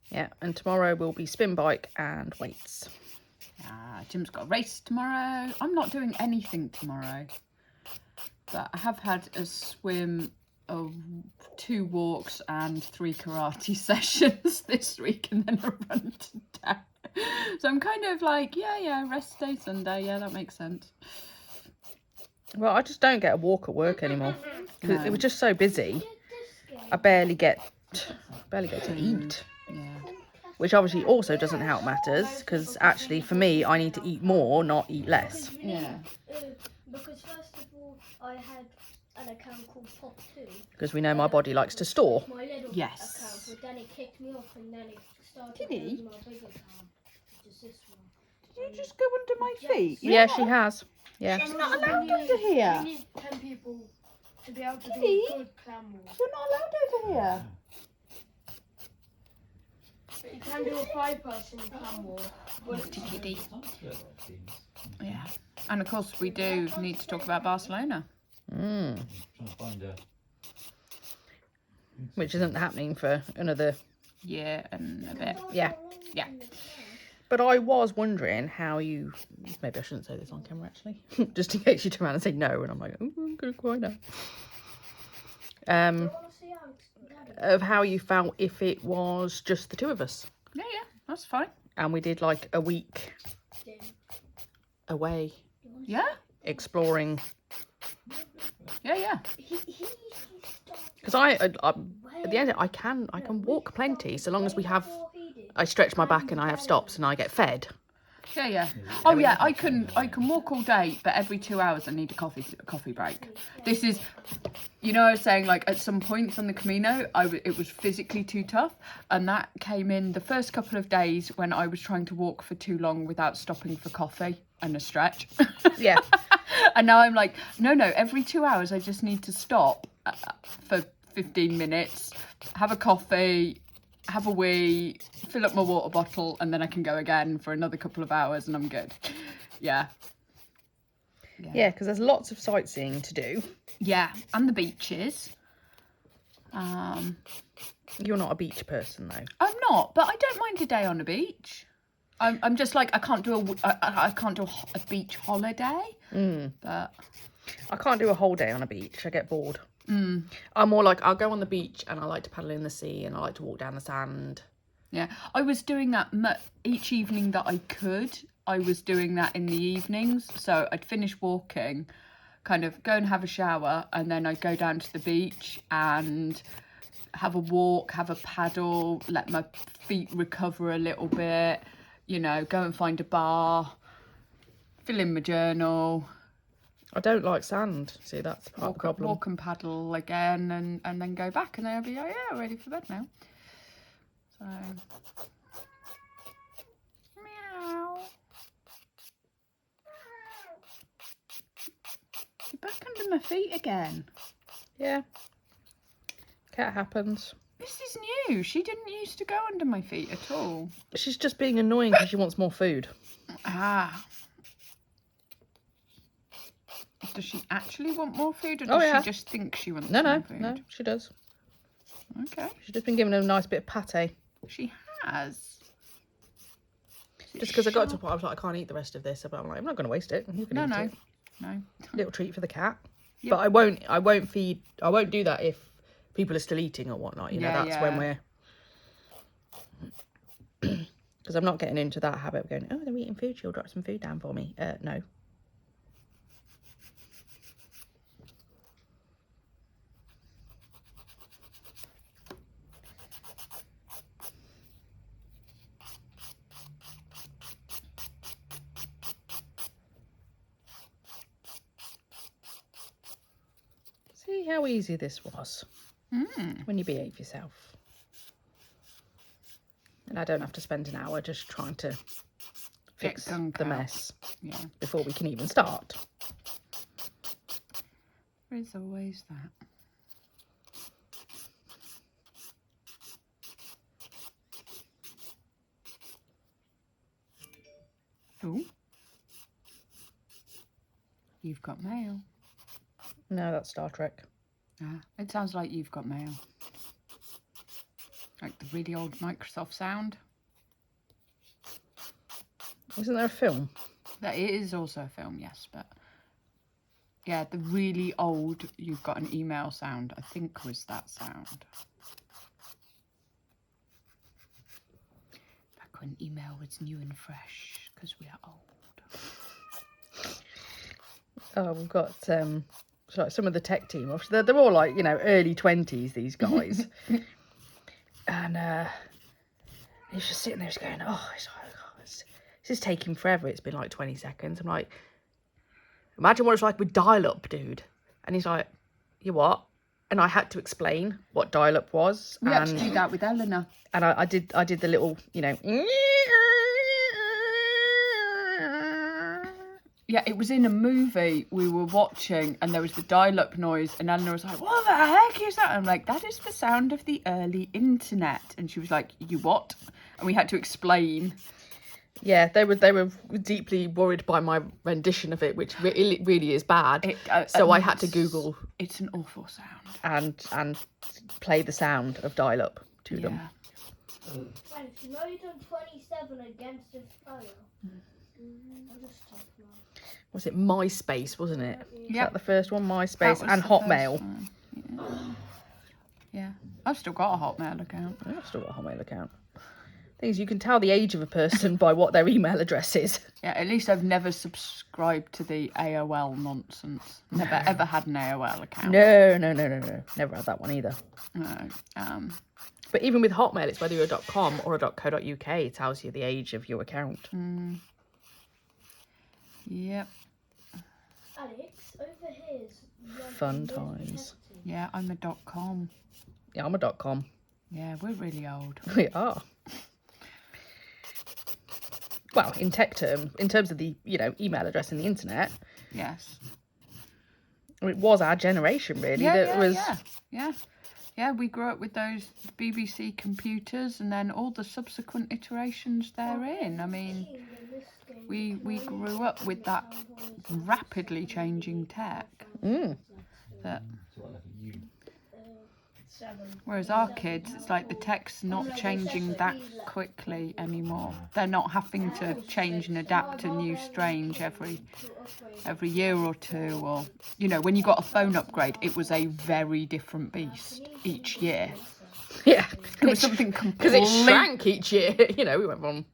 S1: Yeah, and tomorrow will be spin bike and weights.
S2: Jim's got a race tomorrow. I'm not doing anything tomorrow. But I have had a swim of 2 walks and 3 karate sessions this week and then a run today. So I'm kind of like, yeah, rest day Sunday. Yeah, that makes sense.
S1: Well, I just don't get a walk at work anymore. Because
S2: No.
S1: it was just so busy. I barely get to eat.
S2: Yeah.
S1: Which obviously also doesn't help matters. Because actually, for me, I need to eat more, not eat less.
S2: Yeah.
S3: Because first of all, I had an account called Pop 2.
S1: Because we know my body likes to store.
S3: My little
S2: Yes.
S3: account, but then it kicked me off and then it started
S2: Did he?
S3: building my big account, which is this one.
S2: Did you just go under my
S3: Yes.
S2: feet?
S1: Yeah, she has. Yeah.
S2: She's not allowed under here.
S3: You need 10 people to be able to do
S2: Diddy?
S3: a good clam wall.
S2: You're not allowed over here.
S3: But you can do a 5-person clam wall.
S2: Kitty. Yeah. And of course, we do need to talk about Barcelona.
S1: Mm.
S4: Trying to find a.
S1: Which isn't happening for another.
S2: Yeah, and a bit.
S1: Yeah.
S2: Yeah.
S1: But I was wondering how you. Maybe I shouldn't say this on camera actually. Just in case you turn around and say no, and I'm like, oh, I'm going to cry now. Of how you felt if it was just the two of us.
S2: Yeah, that's fine.
S1: And we did like a week away
S2: Yeah,
S1: exploring.
S2: yeah.
S1: Because at the end I can walk plenty so long as we have. I stretch my back and I have stops and I get fed.
S2: Yeah. Oh yeah, I can walk all day, but every 2 hours I need a coffee break. This is, I was saying like at some points on the Camino, it was physically too tough, and that came in the first couple of days when I was trying to walk for too long without stopping for coffee and a stretch.
S1: Yeah.
S2: And now I'm like, no, every 2 hours I just need to stop for 15 minutes, have a coffee, have a wee, fill up my water bottle, and then I can go again for another couple of hours and I'm good. Yeah,
S1: because there's lots of sightseeing to do.
S2: Yeah, and the beaches.
S1: You're not a beach person though.
S2: I'm not, but I don't mind a day on a beach. I'm just like, I can't do a beach holiday. But
S1: I can't do a whole day on a beach. I get bored. I'm more like, I'll go on the beach and I like to paddle in the sea and I like to walk down the sand.
S2: yeah, I was doing that each evening that I could. I was doing that in the evenings. So I'd finish walking, kind of go and have a shower, and then I'd go down to the beach and have a walk, have a paddle, let my feet recover a little bit, go and find a bar, fill in my journal.
S1: I don't like sand. See, that's part of the problem.
S2: Walk and paddle again, and then go back, and then I'll be like, yeah, ready for bed now. So, meow. You're back under my feet again.
S1: Yeah. Cat happens.
S2: This is new. She didn't used to go under my feet at all.
S1: She's just being annoying because she wants more food.
S2: Ah. Does she actually want more food, or does she just think she wants more food?
S1: No, she does.
S2: Okay.
S1: She's just been given a nice bit of pate.
S2: She has.
S1: Just because I got to a point, I was like, I can't eat the rest of this. But I'm like, I'm not going to waste it. You can eat it.
S2: No.
S1: Little treat for the cat.
S2: Yep.
S1: But I won't do that if people are still eating or whatnot. That's when we're. Because I'm not getting into that habit of going, oh, they're eating food. She'll drop some food down for me. No. See how easy this was when you behave yourself. And I don't have to spend an hour just trying to fix the mess before we can even start.
S2: There is always that. Oh. You've got mail.
S1: No, that's Star Trek.
S2: It sounds like You've Got Mail. Like the really old Microsoft sound.
S1: Isn't there a film?
S2: That it is also a film, yes, but yeah, the really old You've Got an Email sound, I think was that sound. Back when email was new and fresh, because we are old.
S1: Oh, we've got some of the tech team. Obviously, they're all like, early 20s, these guys. And he's just sitting there just going, this is taking forever. It's been like 20 seconds. I'm like, imagine what it's like with dial-up, dude. And he's like, you what? And I had to explain what dial-up was.
S2: We had to do that with Eleanor.
S1: And I did the little, you know.
S2: Yeah, it was in a movie we were watching and there was the dial-up noise and Eleanor was like, what the heck is that? And I'm like, that is the sound of the early internet. And she was like, you what? And we had to explain.
S1: Yeah, they were deeply worried by my rendition of it, which really is bad. So I had to Google.
S2: It's an awful sound.
S1: And play the sound of dial-up to them.
S3: Wait, you know you've done 27 against this file. I'll just stop now.
S1: Was it MySpace, wasn't it?
S3: Yeah.
S1: Is that the first one? MySpace
S2: That was
S1: and
S2: the
S1: Hotmail.
S2: first one. Yeah. I've still got a Hotmail account.
S1: I've still got a Hotmail account. Thing is, you can tell the age of a person by what their email address is.
S2: Yeah, at least I've never subscribed to the AOL nonsense. Never ever had an AOL account.
S1: No. Never had that one either.
S2: No.
S1: But even with Hotmail, it's whether you're a .com or a .co.uk. It tells you the age of your account.
S2: Yep.
S3: Alex, over here's
S1: Fun times.
S2: Yeah, I'm a .com.
S1: Yeah, I'm a .com.
S2: Yeah, we're really old.
S1: We are. Well, in terms of the, you know, email address and the internet,
S2: Yes.
S1: it was our generation really.
S2: Yeah, we grew up with those BBC computers and then all the subsequent iterations therein. I mean, we grew up with that rapidly changing tech. That, whereas our kids, it's like the tech's not changing that quickly anymore. They're not having to change and adapt to new strange every year or two, or, you know, when you got a phone upgrade, it was a very different beast each year.
S1: Yeah.
S2: It was something
S1: Because
S2: completely...
S1: it shrank each year. You know, we went from...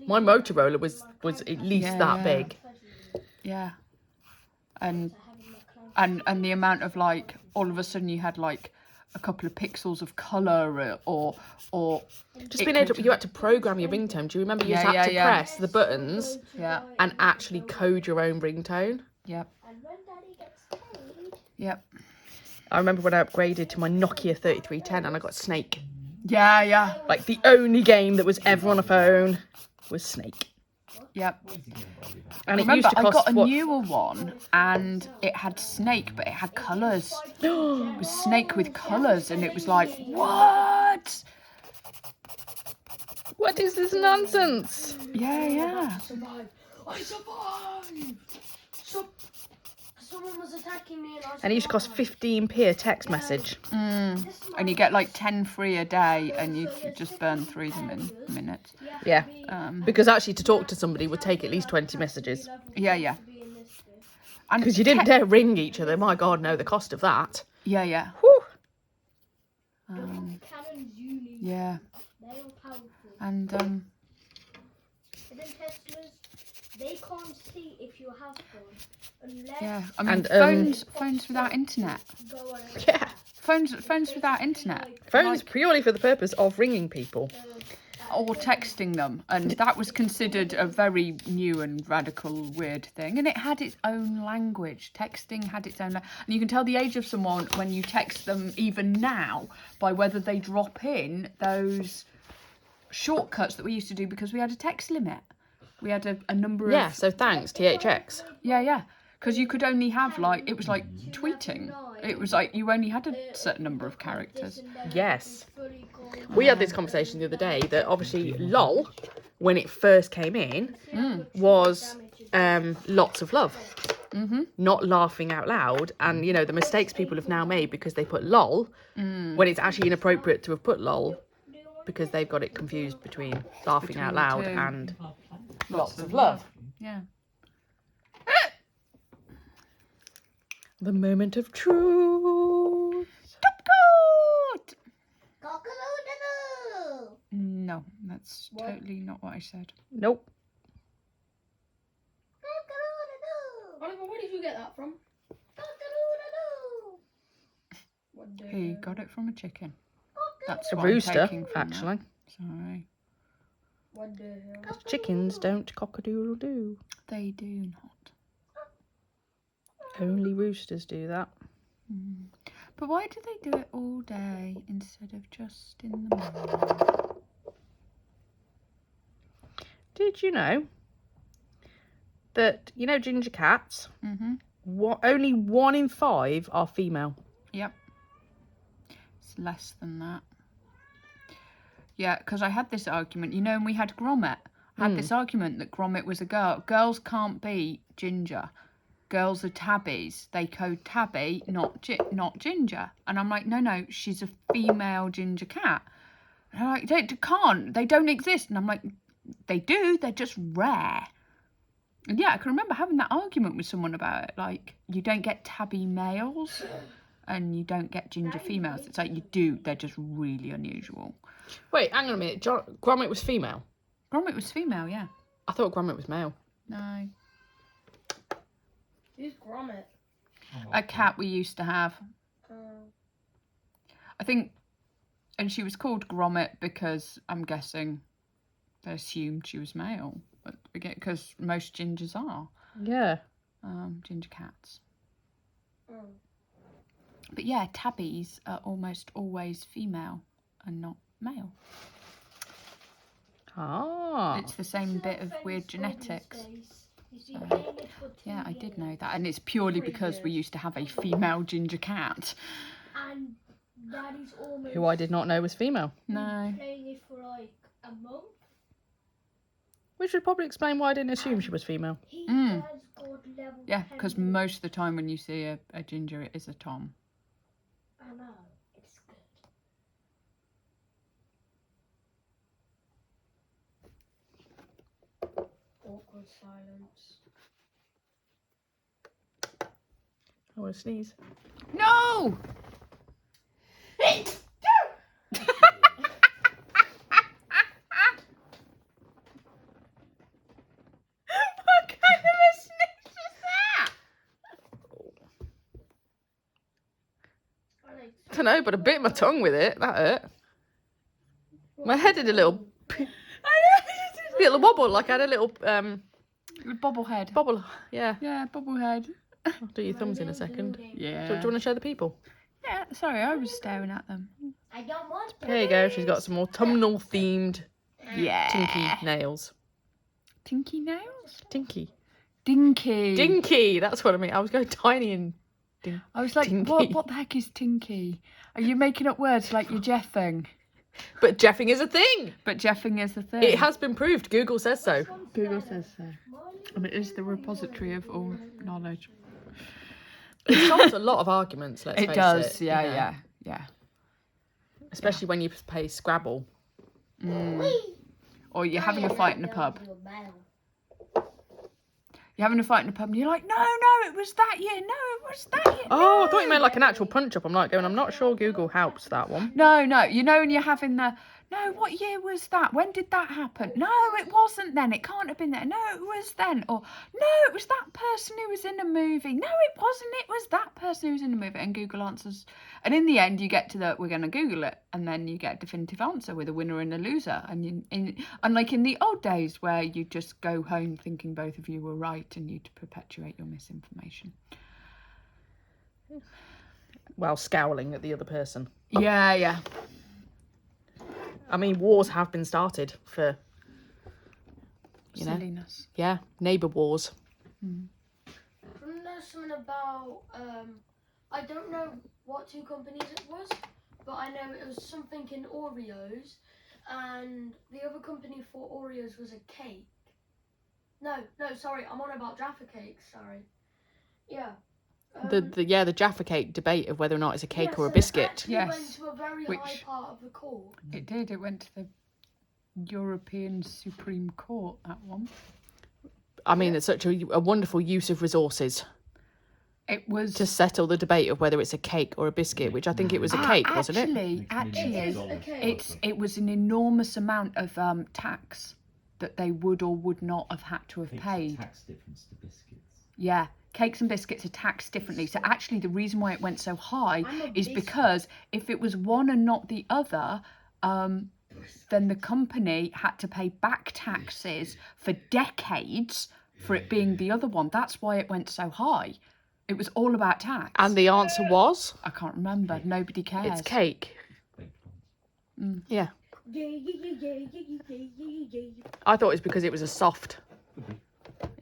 S1: My Motorola was at least that big.
S2: Yeah. And the amount of, like, all of a sudden you had, like, a couple of pixels of colour or
S1: just being able to, you had to program your ringtone. Do you remember you had to press the buttons and actually code your own ringtone?
S2: Yep.
S1: I remember when I upgraded to my Nokia 3310 and I got Snake.
S2: Yeah.
S1: Like the only game that was ever on a phone was Snake.
S2: Yep.
S1: And it
S2: Remember,
S1: used to cost,
S2: I got a newer one and it had Snake, but it had colours. It was Snake with colours, and it was like, what?
S1: What is this nonsense?
S2: Yeah.
S3: I survived! Someone was attacking me
S1: And it used to cost 15p a text message.
S2: And you get like 10 free a day, and you just burn through them in minutes.
S1: Yeah. Because actually to talk to somebody would take at least 20 messages.
S2: Yeah.
S1: Because you didn't dare ring each other. My God, no, the cost of that.
S2: Yeah.
S1: Whew.
S2: Yeah. And
S3: they can't see if you have one unless
S2: yeah, I mean, phones without internet.
S1: Yeah.
S2: Phones without internet.
S1: Phones purely for the purpose of ringing people.
S2: Or texting them, and that was considered a very new and radical weird thing, and it had its own language. Texting had its own and you can tell the age of someone when you text them even now by whether they drop in those shortcuts that we used to do because we had a text limit. We had a number of...
S1: Yeah, so thanks, THX.
S2: Yeah. Because you could only have, like, it was like tweeting. It was like you only had a certain number of characters.
S1: Yes. We had this conversation the other day that obviously LOL, when it first came in, was lots of love. Not laughing out loud. And, you know, the mistakes people have now made because they put LOL when it's actually inappropriate to have put LOL because they've got it confused between laughing out loud and lots of love.
S2: Yeah.
S1: The moment of truth.
S2: No, that's totally not what I said.
S1: Nope.
S3: Oliver, where did you get that from?
S2: He got it from a chicken. That's
S1: A
S2: what I'm
S1: rooster,
S2: taking from that.
S1: actually.
S2: Sorry.
S3: What the hell?
S1: Chickens don't cock-a-doodle-doo.
S2: They do not.
S1: Only roosters do that.
S2: But why do they do it all day instead of just in the morning?
S1: Did you know that, ginger cats, only 1 in 5 are female?
S2: Yep. It's less than that. Yeah, because I had this argument, and we had Grommet. I had this argument that Grommet was a girl. Girls can't be ginger. Girls are tabbies. They code tabby, not ginger. And I'm like, no, she's a female ginger cat. And they're like, they don't exist. And I'm like, they do, they're just rare. And yeah, I can remember having that argument with someone about it. Like, you don't get tabby males and you don't get ginger females. It's like you do, they're just really unusual.
S1: Wait, hang on a minute. Grommet was female?
S2: Grommet was female, yeah.
S1: I thought Grommet was male.
S2: No.
S3: Who's Grommet?
S2: A cat we used to have. I think, and she was called Grommet because I'm guessing they assumed she was male. But again, because most gingers are.
S1: Yeah.
S2: Ginger cats. But yeah, tabbies are almost always female and not male.
S1: Ah.
S2: It's the same bit of weird genetics. Yeah, I did know that. And it's purely because we used to have a female ginger cat.
S3: And that is almost...
S1: Who I did not know was female.
S2: No.
S3: Playing it for like a month.
S1: Which would probably explain why I didn't assume she was female.
S3: He has got level
S2: Yeah, because
S3: 10.
S2: most of the time when you see a ginger, it is a tom.
S3: I know. It's good. Awkward silence.
S1: I want to sneeze.
S2: No! What kind of a sneeze was that?
S3: I like
S1: I don't know, but I bit my tongue with it. That hurt. My head did a little wobble, like I had a little
S2: Bobblehead.
S1: bobble. Yeah.
S2: Yeah, bobblehead.
S1: I'll do your thumbs in a second.
S2: Yeah.
S1: Do you want to show the people?
S2: Yeah, sorry, I was staring at them.
S3: I don't want to.
S1: There you go. She's got some autumnal themed
S2: Yeah.
S1: tinky nails.
S2: Tinky nails?
S1: Dinky.
S2: Dinky.
S1: Dinky. That's what I mean. I was going tiny and
S2: I was like,
S1: Tinky.
S2: what the heck is tinky? Are you making up words like you're jeffing?
S1: But jeffing is a thing.
S2: But jeffing is a thing.
S1: It has been proved. Google says so.
S2: Google says so. And it is the repository of all knowledge.
S1: It solves a lot of arguments, let's face it.
S2: It does,
S1: you know.
S2: yeah.
S1: Especially when you play Scrabble.
S2: Or you're having a fight in a pub. You're having a fight in a pub and you're like, no, it was that year. No, it was that year.
S1: Oh, I thought you meant like an actual punch-up. I'm not sure Google helps that one.
S2: No, when you're having what year was that? When did that happen? No, it wasn't then. It can't have been there. No, it was then. Or, no, it was that person who was in a movie. No, it wasn't. It was that person who was in a movie. And Google answers. And in the end, you get to we're going to Google it. And then you get a definitive answer with a winner and a loser. And unlike in the old days where you just go home thinking both of you were right and you'd perpetuate your misinformation.
S1: While scowling at the other person.
S2: Yeah.
S1: I mean, wars have been started for,
S2: Silliness.
S1: Yeah, neighbour wars.
S3: From there's something about I don't know what 2 companies it was, but I know it was something in Oreos, and the other company for Oreos was a cake. No, sorry, I'm on about Jaffa cakes. Sorry. Yeah.
S1: The Jaffa cake debate of whether or not it's a cake
S3: yes,
S1: or a
S3: it
S1: biscuit.
S3: actually went to a very high part of the court.
S2: It did. It went to the European Supreme Court, that one.
S1: I mean, it's such a wonderful use of resources.
S2: It was
S1: to settle the debate of whether it's a cake or a biscuit, which I think it was a cake, wasn't it?
S2: Actually, it was an enormous amount of tax that they would or would not have had to have paid.
S4: Tax difference to biscuits.
S2: Yeah, cakes and biscuits are taxed differently. So actually, the reason why it went so high is because if it was one and not the other, then the company had to pay back taxes for decades for it being the other one. That's why it went so high. It was all about tax.
S1: And the answer was?
S2: I can't remember. Nobody cares.
S1: It's cake. Yeah. I thought it's because it was a soft.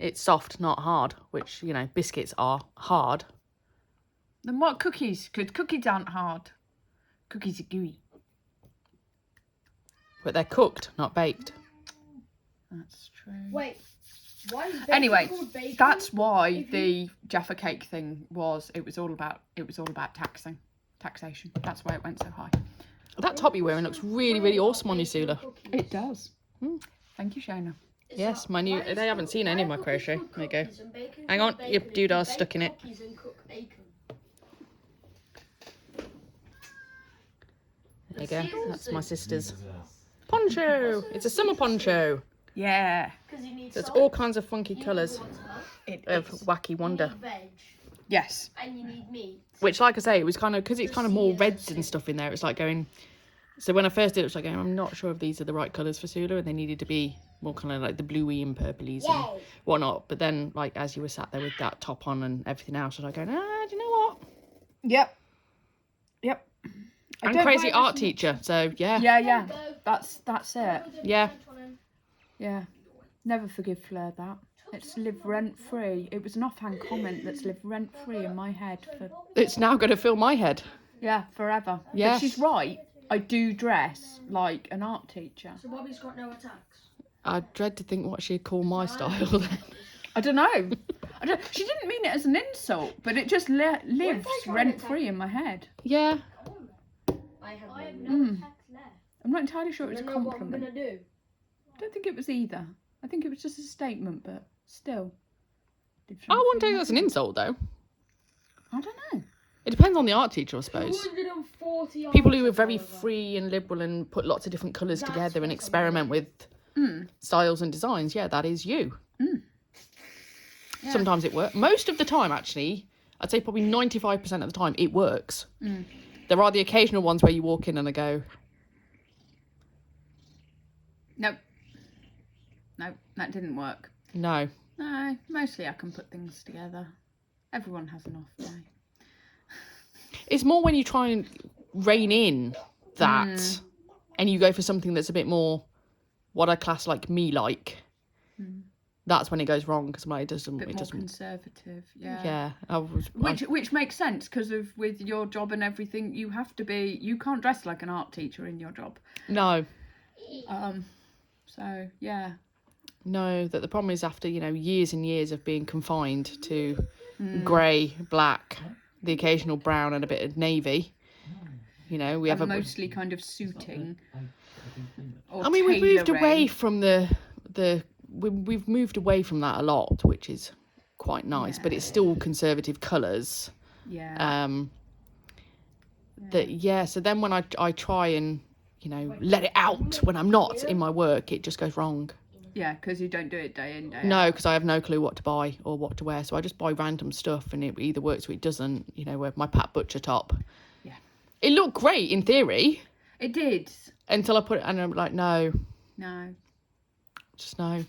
S1: It's soft, not hard, which, you know, biscuits are hard.
S2: Then what cookies? Because cookies aren't hard. Cookies are gooey.
S1: But they're cooked, not baked.
S2: That's true.
S3: Wait, why is bacon
S2: Anyway,
S3: called bacon?
S2: that's why
S3: If
S2: the Jaffa cake thing was. It was all about taxation. That's why it went so high.
S1: That top you're wearing looks really, really awesome on you, Sula.
S2: It does. Thank you, Shona.
S1: Yes, my new. They haven't seen any of my crochet. There you go. Hang on, your doodah's stuck in it. There you go. That's my sister's poncho. It's a summer poncho.
S2: Yeah.
S1: There's all kinds of funky colours
S2: It
S1: of wacky wonder.
S2: Yes.
S3: And you need meat.
S1: Which, like I say, it was kind of, because it's kind of more reds and stuff in there, it's like going, so when I first did it, was like going, I'm not sure if these are the right colours for Sula, and they needed to be more kind of like the bluey and purplies and whatnot. But then, like, as you were sat there with that top on and everything else, I was like going, do you know what?
S2: Yep.
S1: I'm crazy art teacher, so yeah.
S2: Yeah. That's it.
S1: Yeah.
S2: Yeah. Never forgive Fleur that. It's lived rent free. It was an offhand comment that's lived rent free in my head for
S1: It's now going to fill my head.
S2: forever.
S1: Yes.
S2: But she's right. I do dress like an art teacher.
S3: So Bobby's got no attacks.
S1: I dread to think what she'd call my style then.
S2: I don't know. She didn't mean it as an insult, but it just lives rent free in my head.
S1: Yeah.
S3: I have no attacks left.
S2: I'm not entirely sure it was a
S3: I don't know what I'm
S2: compliment.
S3: gonna do.
S2: I don't think it was either. I think it was just a statement, but still.
S1: I wouldn't take that as an insult, though.
S2: I don't know.
S1: It depends on the art teacher, I suppose.
S3: 240
S1: People who are very
S3: hours, however.
S1: free and liberal and put lots of different colours
S3: That's
S1: together and
S3: what's
S1: experiment with styles and designs, yeah, that is you.
S2: Yeah.
S1: Sometimes it works. Most of the time, actually, I'd say probably 95% of the time, it works. There are the occasional ones where you walk in and I go...
S2: Nope, that didn't work.
S1: No.
S2: No, mostly I can put things together. Everyone has an off day.
S1: It's more when you try and rein in that and you go for something that's a bit more what I class like me like. That's when it goes wrong because it doesn't.
S2: Bit
S1: it
S2: more
S1: doesn't.
S2: conservative, yeah.
S1: Yeah,
S2: Which makes sense because of with your job and everything, you have to be. You can't dress like an art teacher in your job.
S1: No.
S2: So yeah.
S1: No, that the problem is after years and years of being confined to grey, black, the occasional brown, and a bit of navy. We have
S2: mostly kind of suiting. Or
S1: I mean, we've moved
S2: tailoring.
S1: away from we've moved away from that a lot, which is quite nice. But it's still conservative colours.
S2: Yeah.
S1: So then when I try and let it out when I'm not in my work, it just goes wrong.
S2: Yeah, because you don't do it day in, day out.
S1: No, because I have no clue what to buy or what to wear, so I just buy random stuff, and it either works or it doesn't. With my Pat Butcher top.
S2: Yeah.
S1: It looked great in theory.
S2: It did.
S1: Until I put it, and I'm like, no.
S2: No.
S1: Just no.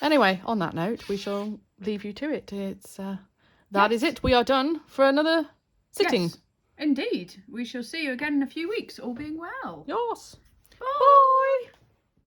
S1: Anyway, on that note, we shall leave you to it. It's that is it. We are done for another sitting.
S2: Yes, indeed. We shall see you again in a few weeks, all being well.
S1: Yes.
S2: Bye.